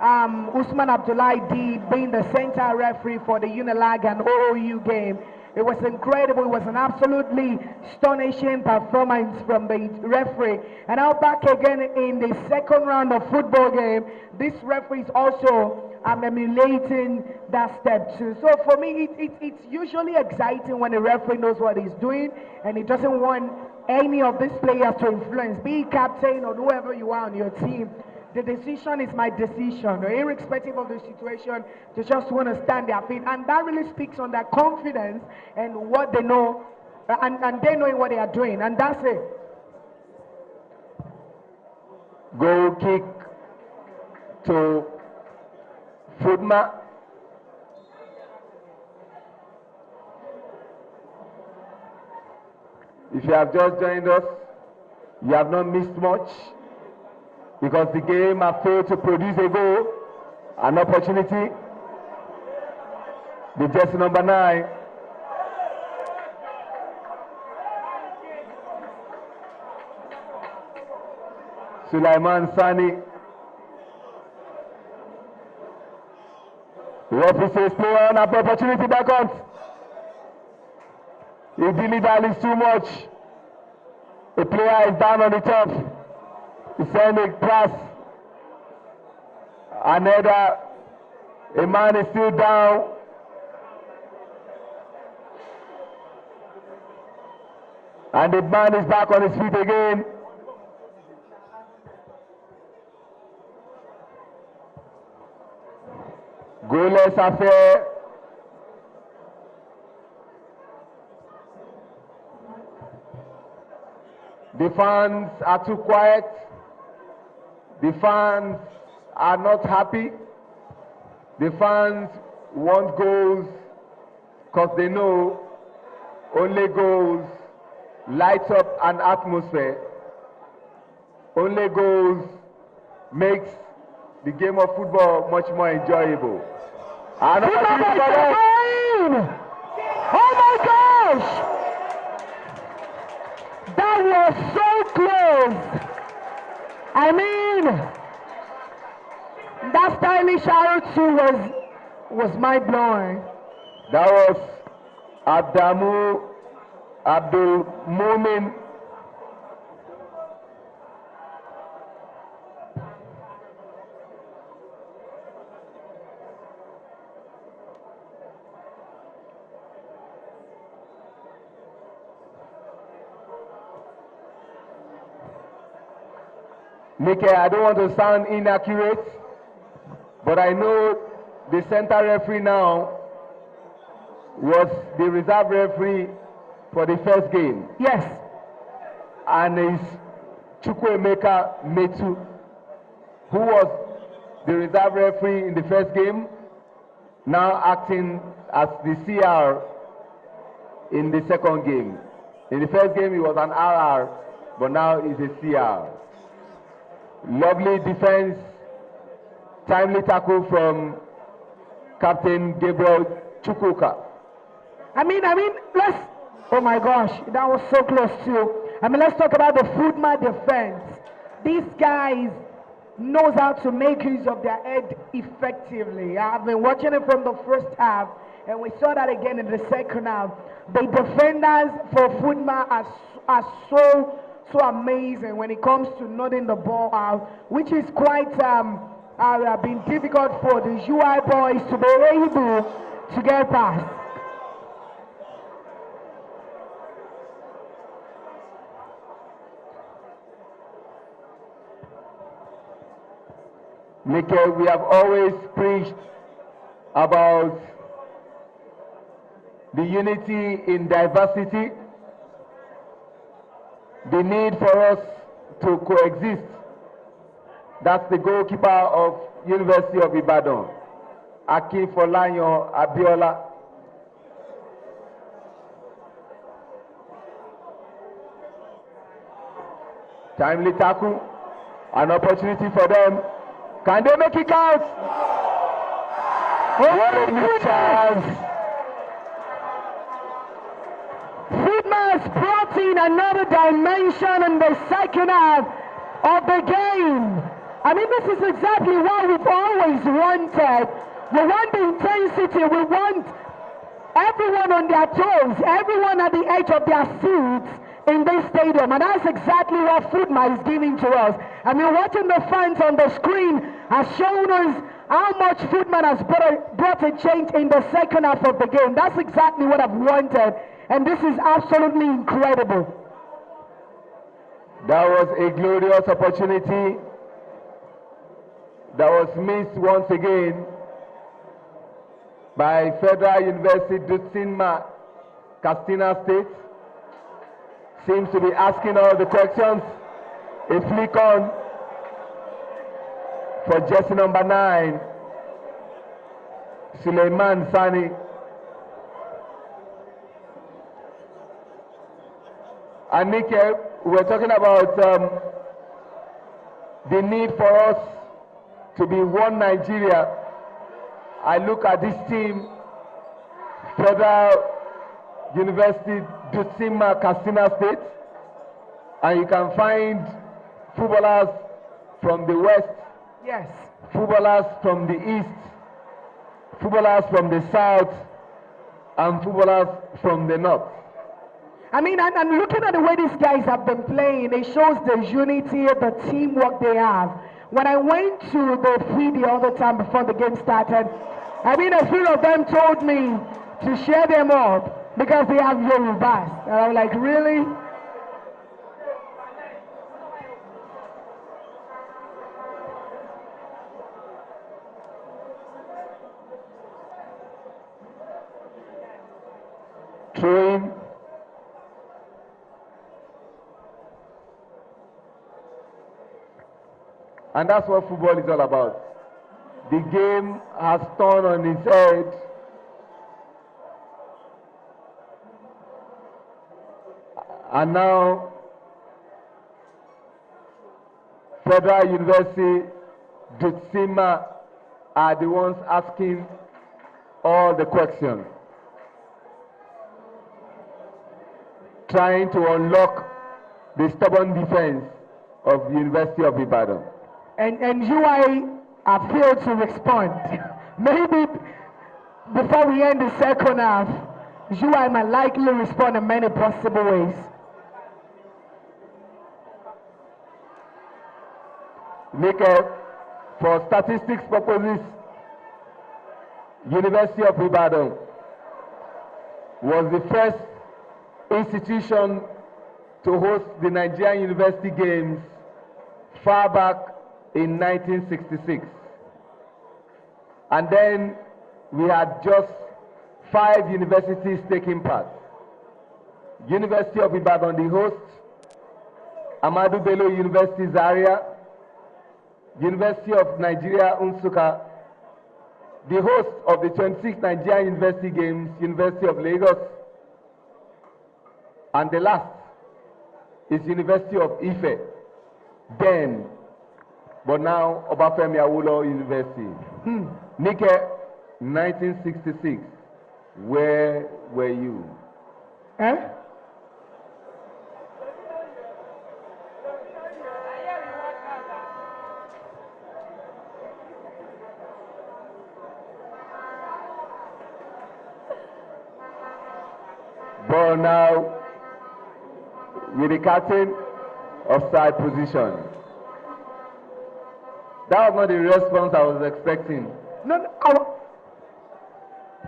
Usman Abdullahi did, being the center referee for the Unilag and OOU game. It was incredible. It was an absolutely astonishing performance from the referee. And now back again in the second round of football game, this referee is also emulating that step too. So for me, it's usually exciting when a referee knows what he's doing and he doesn't want any of these players to influence, be it captain or whoever you are on your team. The decision is my decision, irrespective of the situation. They just want to stand their feet, and that really speaks on their confidence and what they know, and they knowing what they are doing, and that's it. Goal kick to Fudma. If you have just joined us, you have not missed much, because the game has failed to produce a goal, an opportunity. The jersey number 9. Sulaiman Sani. The referee says play on, up opportunity back on. The dilly-dally is too much. The player is down on the top. He sent a pass. Another, a man is still down. And the man is back on his feet again. Goalless affair. The fans are too quiet. The fans are not happy. The fans want goals because they know only goals lights up an atmosphere. Only goals makes the game of football much more enjoyable. And oh my gosh! That was so close. I mean, that stylish arrow too was mind blowing. That was Adamu Abdul Mumin. Nick, I don't want to sound inaccurate, but I know the center referee now was the reserve referee for the first game. Yes. And it's Chukwuemeka Metu, who was the reserve referee in the first game, now acting as the CR in the second game. In the first game, he was an RR, but now he's a CR. Lovely defense, timely tackle from Captain Gabriel Chukwuka. I mean, let's, oh my gosh, that was so close too. I mean, let's talk about the Fudma defense. These guys knows how to make use of their head effectively. I've been watching it from the first half, and we saw that again in the second half. The defenders for Fudma are so amazing when it comes to nodding the ball out, which is quite been difficult for the UI boys to be able to get past. Mikel, we have always preached about the unity in diversity, the need for us to coexist. That's the goalkeeper of University of Ibadan, Akinfolayan Abiola. Timely tackle, an opportunity for them Can they make it count? What a good chance. Fudma has brought in another dimension in the second half of the game. I mean, this is exactly what we've always wanted. We want the intensity. We want everyone on their toes, everyone at the edge of their seats in this stadium. And that's exactly what Fudma is giving to us. I mean, watching the fans on the screen has shown us how much Fudma has brought a change in the second half of the game. That's exactly what I've wanted. And this is absolutely incredible. That was a glorious opportunity that was missed once again by Federal University Dutsinma, Castina State. Seems to be asking all the questions. A flick on for jersey number 9, Suleiman Sani. And Nike, we're talking about the need for us to be one Nigeria. I look at this team, Federal University Dutsinma, Castina State, and you can find footballers from the west, yes, footballers from the east, footballers from the south, and footballers from the north. I mean, and looking at the way these guys have been playing, it shows the unity, the teamwork they have. When I went to the field the other time before the game started, I mean, a few of them told me to share them up because they have Yorubas. And I'm like, really? Throwing. And that's what football is all about. The game has turned on its head. And now, Federal University, Dutsinma are the ones asking all the questions, trying to unlock the stubborn defense of the University of Ibadan. And UI have failed to respond. Maybe before we end the second half, UI might likely respond in many possible ways. Nika, for statistics purposes, University of Ibadan was the first institution to host the Nigerian University Games far back in 1966. And then we had just 5 universities taking part. University of Ibadan, the host, Ahmadu Bello University Zaria, University of Nigeria Nsukka, the host of the 26th Nigerian University Games, University of Lagos, and the last is University of Ife, then, but now Obafemi Awolowo University. Nike, 1966, where were you? Eh? Ball now with the captain offside position. That was not the response I was expecting. No,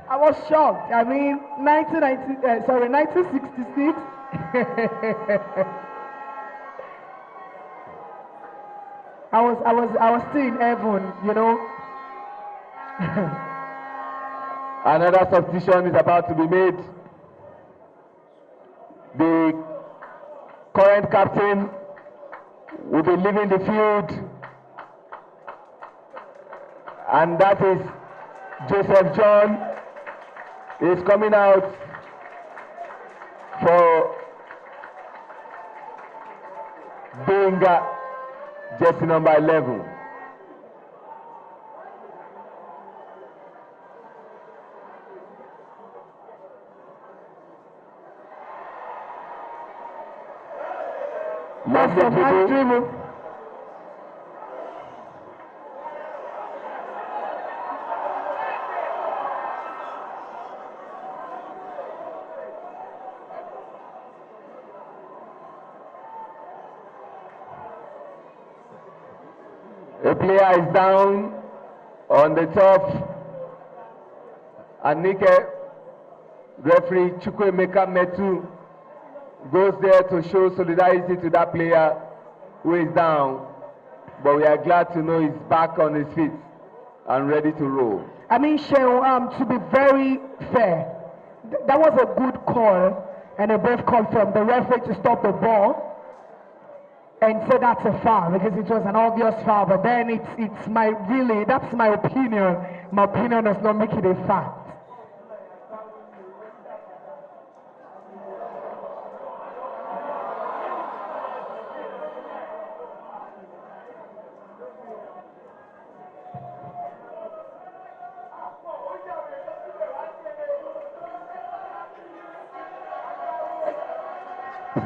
I was shocked. I mean, 1966. I was still in heaven, you know. Another substitution is about to be made. The current captain will be leaving the field, and that is Joseph John. Is coming out for Benga, jersey number 11. That's a nice dribble. A player is down on the top, and referee Chukwuemeka Metu goes there to show solidarity to that player who is down. But we are glad to know he's back on his feet and ready to roll. I mean, Shehu, to be very fair, that was a good call and a brave call from the referee to stop the ball and say that's a foul because it was an obvious foul. But then it's my that's my opinion. My opinion does not make it a fact.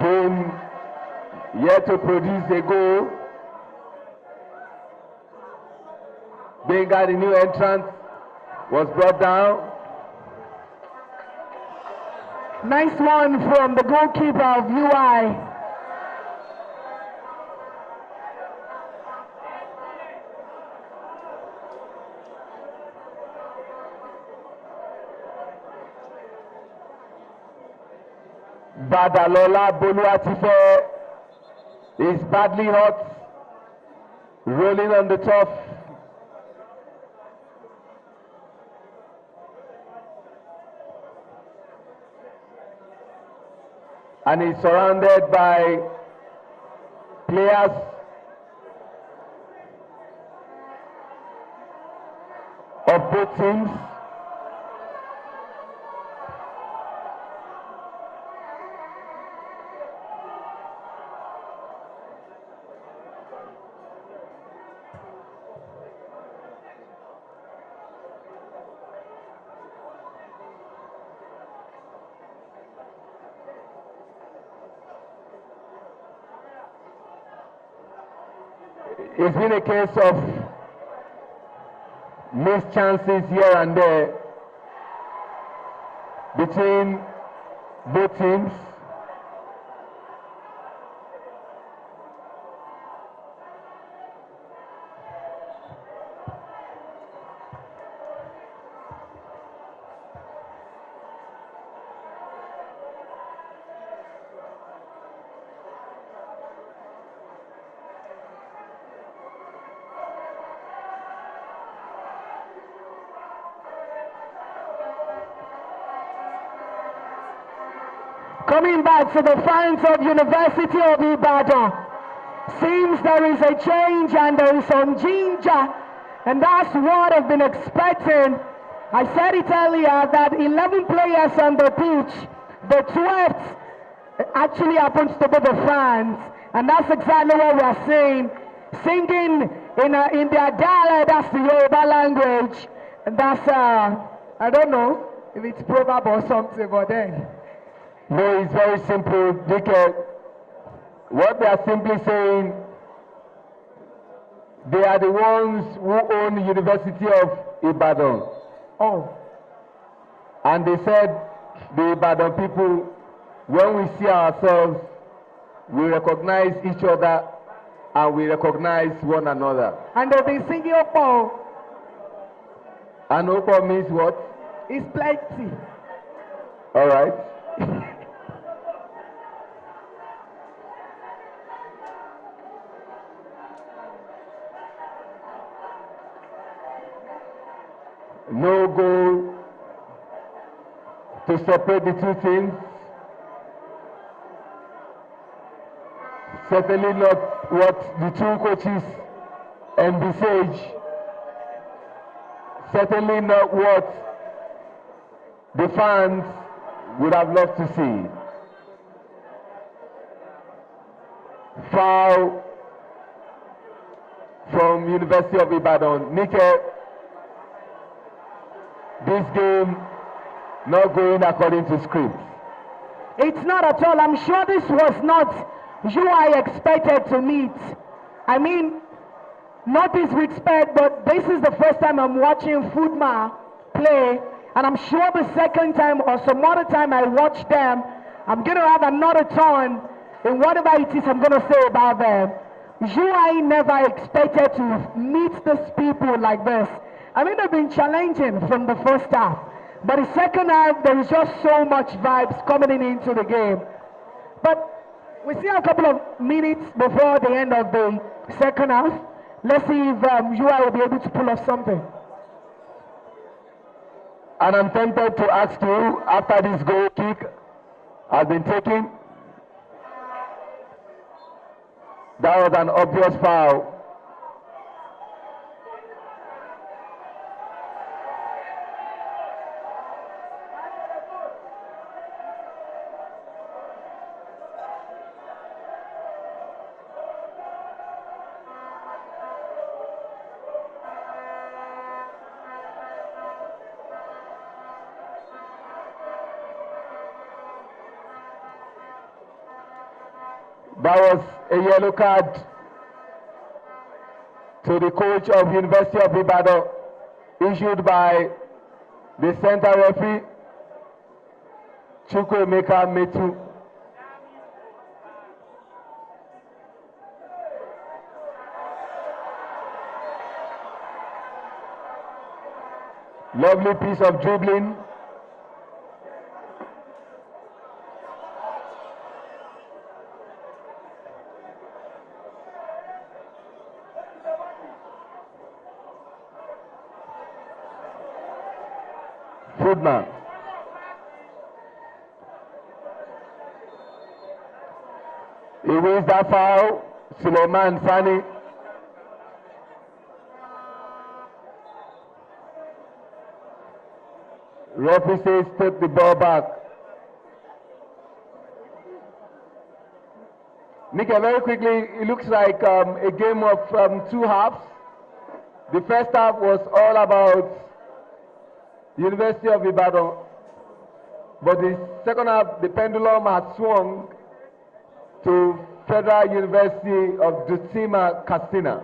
Game yet to produce a goal. Benga, the new entrant, was brought down. Nice one from the goalkeeper of UI. Badalola Boluatife is badly hurt, rolling on the top. And he's surrounded by players of both teams. It's been a case of missed chances here and there between both teams. Coming back to the fans of University of Ibadan, seems there is a change and there is some ginger, and that's what I've been expecting. I said it earlier that 11 players on the pitch, the 12th actually happens to be the fans, and that's exactly what we are saying. Singing in their dialect, that's the Yoruba language, and that's, I don't know if it's proverb or something, but then. No, it's very simple, Dickhead. What they are simply saying, they are the ones who own the University of Ibadan. Oh. And they said, the Ibadan people, when we see ourselves, we recognize each other and we recognize one another. And they've been singing Opo. And Opo means what? It's plenty. All right. No goal to separate the two teams. Certainly not what the two coaches envisage. Certainly not what the fans would have loved to see. Foul from University of Ibadan. Nike, this game not going according to script. It's not at all. I'm sure this was not you I expected to meet. I mean, not disrespect, but this is the first time I'm watching Fudma play, and I'm sure the second time or some other time I watch them, I'm going to have another turn in whatever it is I'm going to say about them. I never expected to meet these people like this. I mean, they've been challenging from the first half, but the second half, there is just so much vibes coming into the game. But we see a couple of minutes before the end of the second half. Let's see if UI will be able to pull off something. And I'm tempted to ask you, after this goal kick has been taken, that was an obvious foul. That was a yellow card to the coach of University of Ibadan, issued by the center referee, Chukwuemeka Metu. Lovely piece of dribbling. Fudma. He wins that foul. Suleiman Sani. Referee says take the ball back. Nika, very quickly, it looks like a game of two halves. The first half was all about University of Ibadan, but the second half, the pendulum has swung to Federal University of Dutsima, Katsina.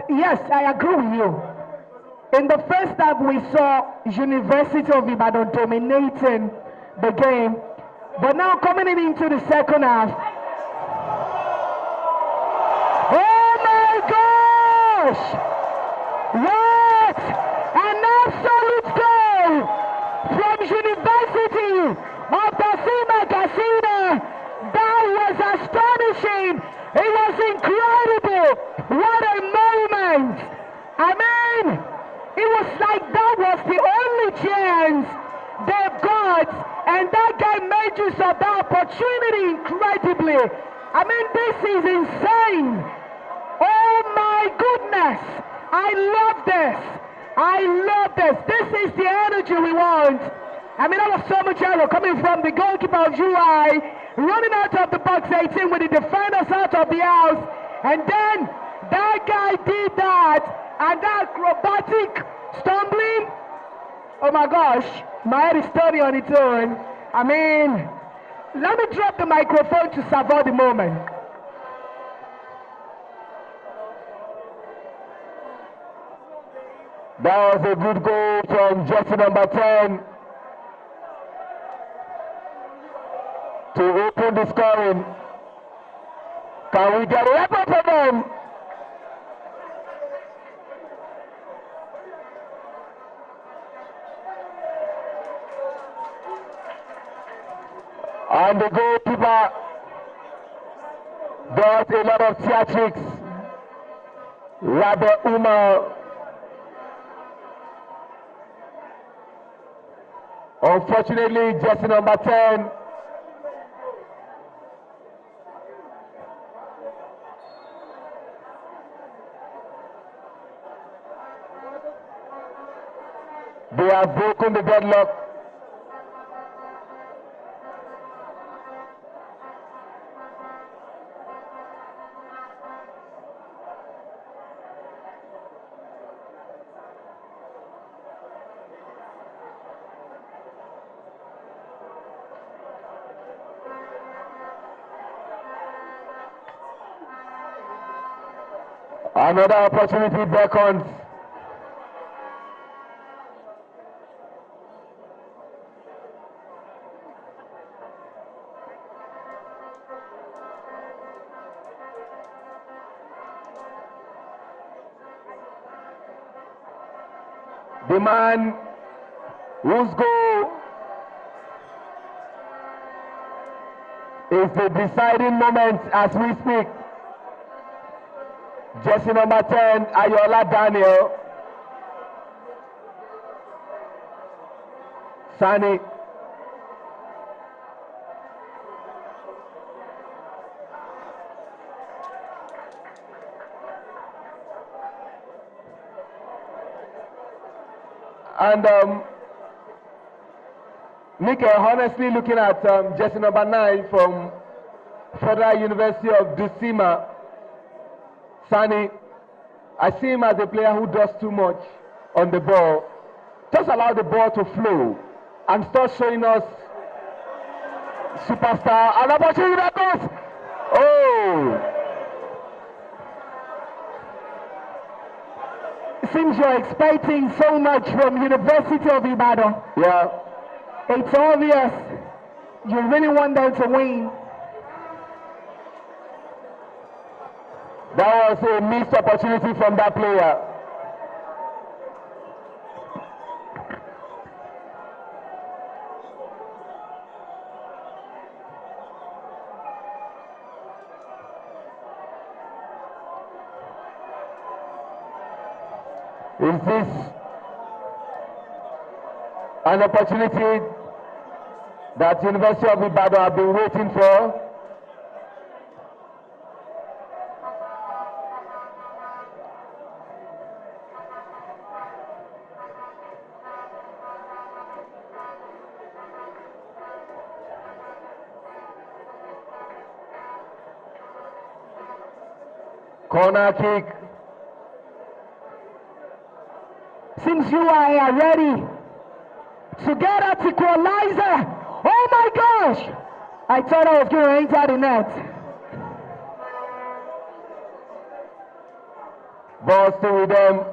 Yes, I agree with you. In the first half, we saw University of Ibadan dominating the game, but now coming into the second half, oh my gosh! What an absolute goal from University of Dutsima, Katsina! That was astonishing! It was incredible! What a moment! I mean, it was like that was the only chance they've got, and that guy made use of that opportunity incredibly. I mean, this is insane. Oh my goodness. I love this. I love this. This is the energy we want. I mean, that was so much arrow coming from the goalkeeper of UI, running out of the box 18 with the defenders out of the house, and then that guy did that, and that acrobatic stumbling. Oh my gosh, my head is turning on its own. I mean, let me drop the microphone to savor the moment. That was a good goal from jersey number 10 to open the scoring. Can we get a record for them? And the goalkeeper does a lot of theatrics. Rather Umar. Unfortunately, jersey number 10 they have broken the deadlock. Another opportunity beckons. The man whose goal is the deciding moment as we speak. Jersey number 10, Ayola Daniel. Sani. And Nick, honestly looking at jersey number 9 from Federal University of Dusima, Sani, I see him as a player who does too much on the ball. Just allow the ball to flow and start showing us superstar. And opportunity that goes. Oh! It seems you're expecting so much from University of Ibadan. Yeah. It's obvious you really want them to win. That was a missed opportunity from that player. Is this an opportunity that University of Ibadan have been waiting for? Corner kick. Seems you are ready to get that equalizer. Oh my gosh! I thought I was going to enter the net. Ball still with them.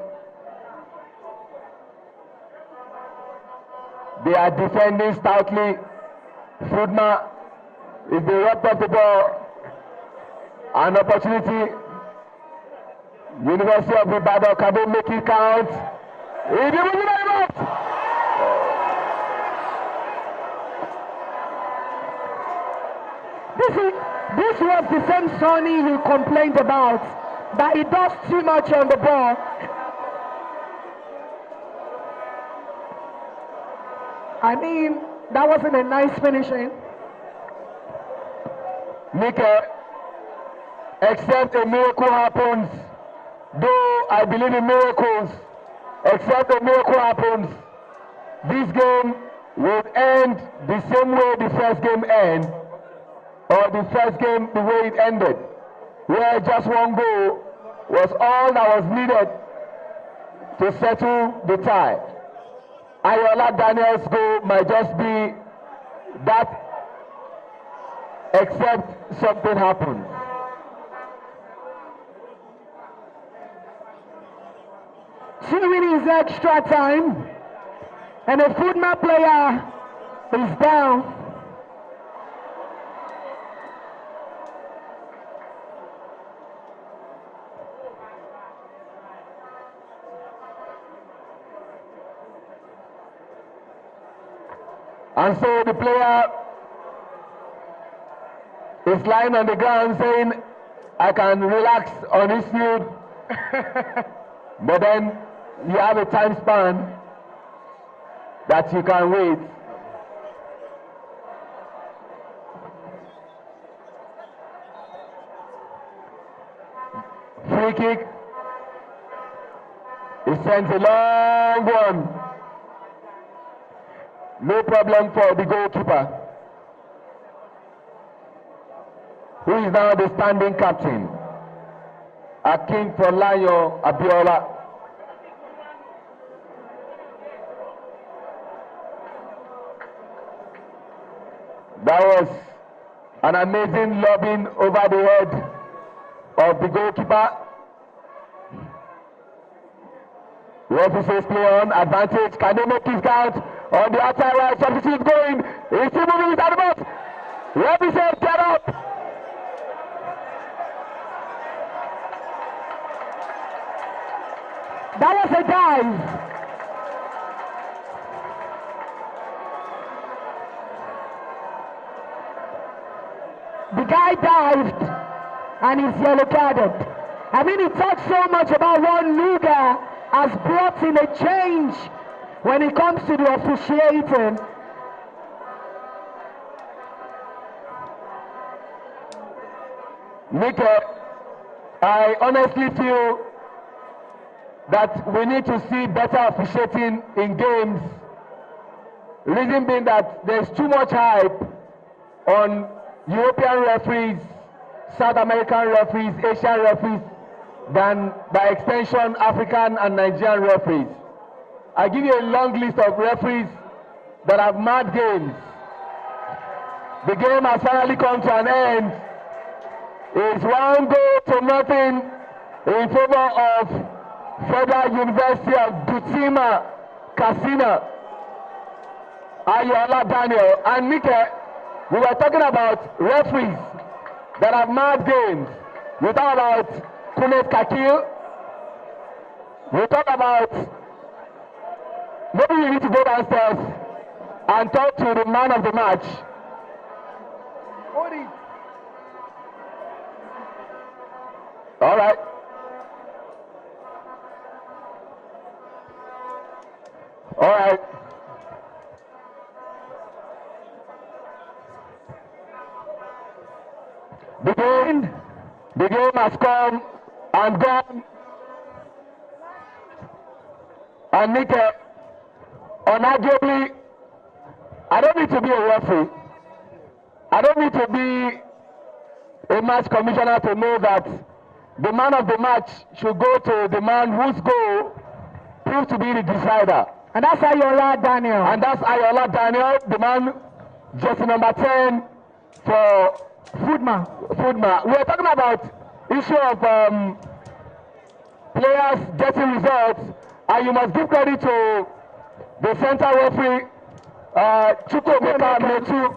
They are defending stoutly. Fudma, if they wrapped up the ball, an opportunity. University of Ibadan, can they make it count? It didn't not. This was the same Sonny you complained about, that he does too much on the ball. I mean, that wasn't a nice finishing. Nika, except a miracle happens, though I believe in miracles, except a miracle happens, this game will end the same way the first game ended, or the first game the way it ended, where just one goal was all that was needed to settle the tie. Ayola Daniel's goal might just be that, except something happened. It is extra time, and a Fudma player is down. And so the player is lying on the ground saying, I can relax on his field. But then you have a time span that you can wait. Free kick. He sends a long one. No problem for the goalkeeper, who is now the standing captain, Akin Folayo Abiola. That was an amazing lobbing over the head of the goalkeeper. Referee says play on, advantage. Can they make his count? On the outside right, substitute going. He's still moving without the box. Referee says get up. That was a dive. The guy dived and he's yellow carded. I mean, he talks so much about what Nuga has brought in a change when it comes to the officiating. Nika, I honestly feel that we need to see better officiating in games. Reason being that there's too much hype on European referees, South American referees, Asian referees, than by extension African and Nigerian referees. I give you a long list of referees that have mad games. The game has finally come to an end. It's 1 goal to nothing in favor of Federal University of Dutima, Katsina, Ayola Daniel. And Mike, we were talking about referees that have mad games. We talk about Kunet Kakil. We talk about, maybe we need to go downstairs and talk to the man of the match. All right. All right. The game has come and gone. And Nika, unarguably, I don't need to be a referee. I don't need to be a match commissioner to know that the man of the match should go to the man whose goal proved to be the decider. And that's Ayola Daniel. And that's Ayola Daniel, the man, jersey number 10 for Fudma. We're talking about issue of players getting results, and you must give credit to the center referee, Chukwuemeka Metu.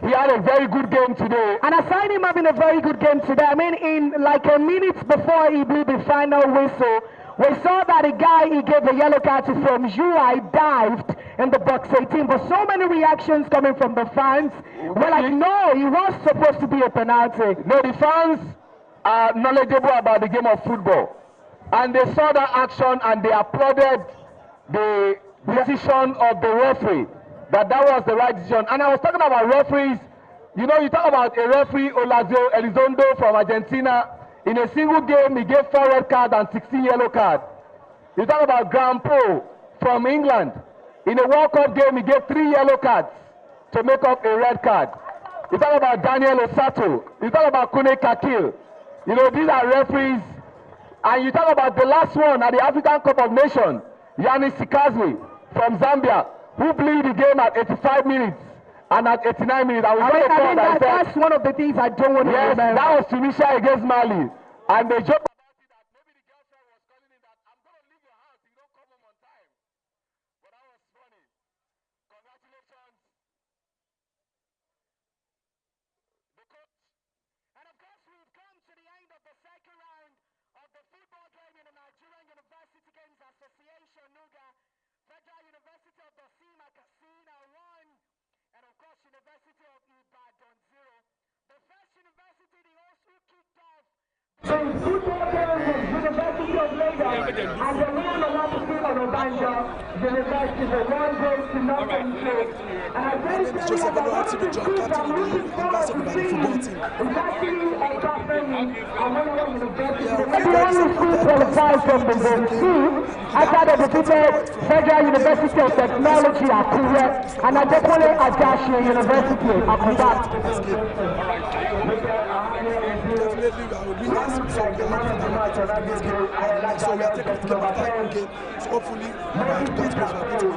He had a very good game today. And aside him having a very good game today, I mean, in like a minute before he blew the final whistle, we saw that a guy he gave a yellow card to from UI dived in the box 18. But so many reactions coming from the fans. We're like, no, it was supposed to be a penalty. No, the fans are knowledgeable about the game of football. And they saw that action and they applauded the decision of the referee, that was the right decision. And I was talking about referees. You know, you talk about a referee, Olazio Elizondo from Argentina. In a single game, he gave 4 red cards and 16 yellow cards. You talk about Graham Poe from England. In a World Cup game, he gave 3 yellow cards to make up a red card. You talk about Daniel Osato. You talk about Kune Kakil. You know, these are referees. And you talk about the last one at the African Cup of Nations, Yanis Sikazwe from Zambia, who blew the game at 85 minutes. And at 89 minutes, that's one of the things I don't want to remember. That was Tunisia against Mali. And they joked about it that maybe the girlfriend was calling him that, I'm going to leave your house, you don't come home on time. But that was funny. Congratulations. The coach. And of course, we've come to the end of the second round of the football game in the Nigerian University Games Association, Nuga. Federal University of Dosima, Katsina 1. And of course, University of Ibadan 0. The first university they also kicked off. The football game was University of Lagos, and the winner of that team of Obanja University for 1 goal to nothing. And I think it's just about to be John Captain of the University of football team. It's actually a captain of one of the universities. The only school qualified from the zone 2 after they defeated Federal University of Technology Akure and Adekunle Ajashi University Abuja. Definitely, I will win this. So we are happy that we get this game. So we are taking the game after game. So hopefully, by God's grace, we are going to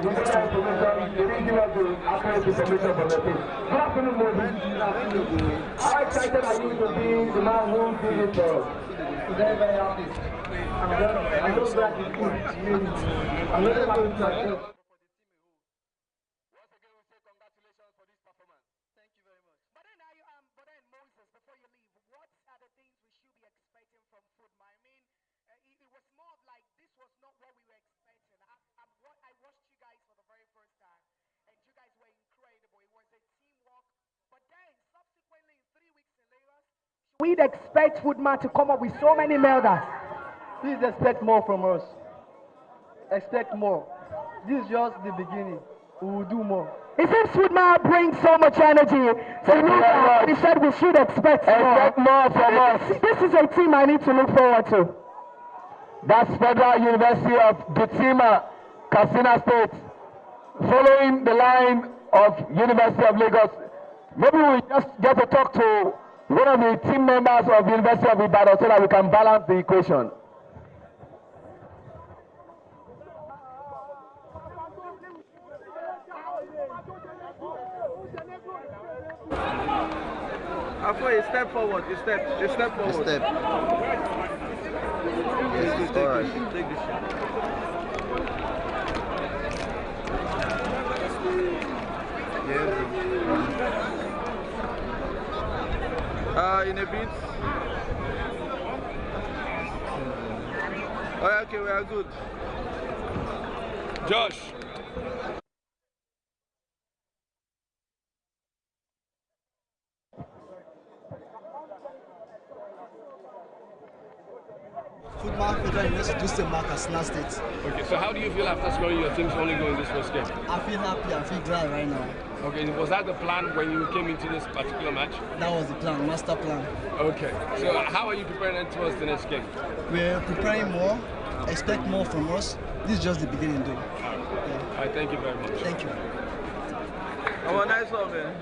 win the next one. How excited are you to be the man who did it for us? Very, very happy. We'd expect Fudma to come up with so many medals. Please expect more from us. Expect more. This is just the beginning. We will do more. It seems Fudma brings so much energy. So we said we should expect more from us. This is a team I need to look forward to. That's Federal University of Dutima, Katsina State. Following the line of University of Lagos. Maybe we just get to talk to one of the team members of the University of Ibadan so that we can balance the equation. After a step forward, a step forward. A step. Take the shot. In a bit. Oh, okay, we are good. Josh. Fudma Federal University just a mark as Katsina State. Okay, so how do you feel after scoring your team's only goal in this first game? I feel happy, I feel glad right now. Okay, was that the plan when you came into this particular match? That was the plan, master plan. Okay, so how are you preparing towards the next game? We're preparing more, expect more from us. This is just the beginning though. All right, thank you very much. Thank you. Oh, nice one, man.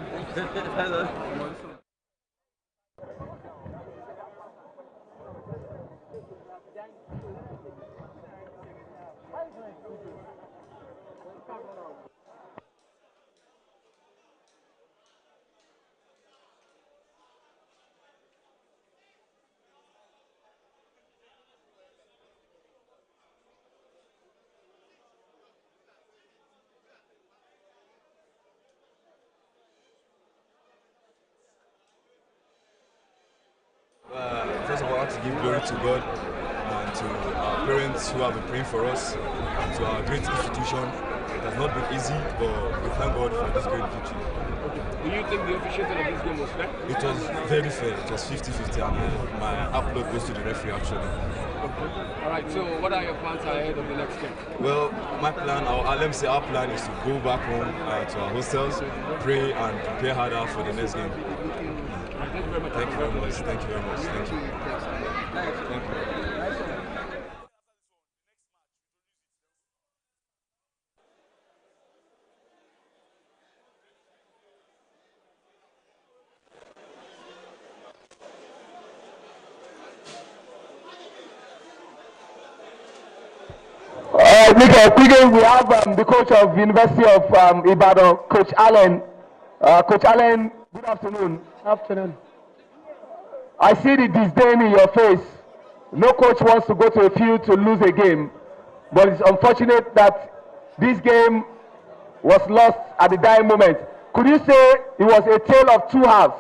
First of all, I have to give glory to God and to our parents who have been praying for us, and to our great institution. It has not been easy, but we thank God for this great victory. Okay. Do you think the officiating of this game was fair? It was very fair. It was 50-50, and my upload goes to the referee actually. Okay. All right. So, what are your plans ahead of the next game? Well, my plan, let me say our plan is to go back home to our hostels, pray, and prepare harder for the next game. Thank you very much. Thank you very much. Thank you very much. Thank you. Thank you. Quickly, we have the coach of University of Ibadan, Coach Allen. Coach Allen, good afternoon. Afternoon. I see the disdain in your face. No coach wants to go to a field to lose a game, but it's unfortunate that this game was lost at the dying moment. Could you say it was a tale of two halves?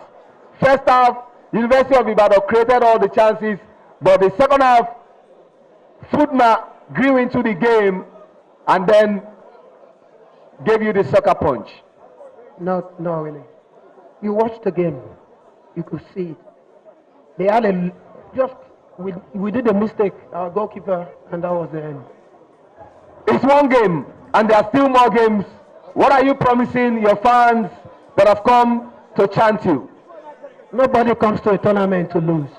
First half, University of Ibadan created all the chances, but the second half, Fudma grew into the game and then gave you the sucker punch. No, really. You watched the game, you could see it. They had we did a mistake, our goalkeeper, and that was the end. It's one game, and there are still more games. What are you promising your fans that have come to chant you? Nobody comes to a tournament to lose.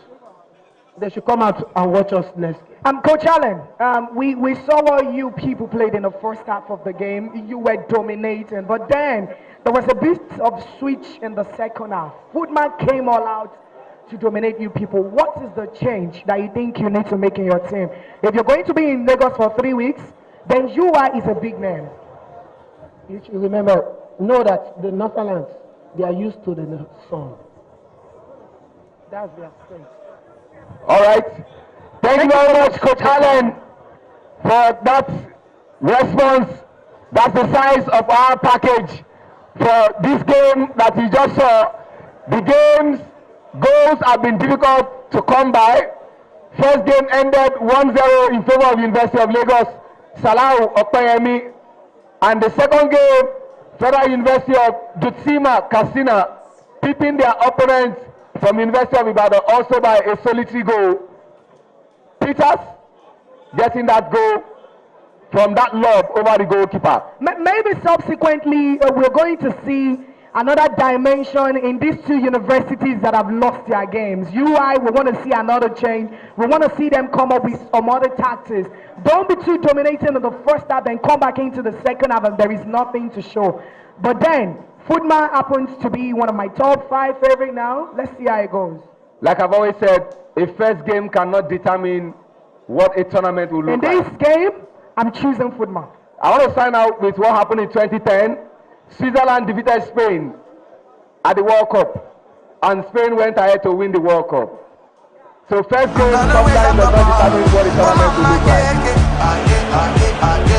They should come out and watch us next. Coach Allen, we saw what you people played in the first half of the game. You were dominating, but then there was a bit of switch in the second half. Fudma came all out to dominate you people. What is the change that you think you need to make in your team? If you're going to be in Lagos for 3 weeks, then UI is a big man. You should know that the Northernlands, they are used to the sun. That's their strength. All right. Thank you very much, Coach Allen, for that response. That's the size of our package for this game that you just saw. The game's goals have been difficult to come by. First game ended 1-0 in favor of University of Lagos, Salahu Opeyemi. And the second game, Federal University of Dutsima Katsina, beating their opponents from University of Ibadan also by a solitary goal. Peters getting that goal from that lob over the goalkeeper. Maybe subsequently we're going to see another dimension in these two universities that have lost their games. UI, we want to see another change. We want to see them come up with some other tactics. Don't be too dominating in the first half and come back into the second half and there is nothing to show. But then, Fudma happens to be one of my top 5 favorite now. Let's see how it goes. Like I've always said, a first game cannot determine what a tournament will look like. In this game, I'm choosing Fudma. I want to sign out with what happened in 2010. Switzerland defeated Spain at the World Cup, and Spain went ahead to win the World Cup. So first game sometimes does not determine what the tournament will look like.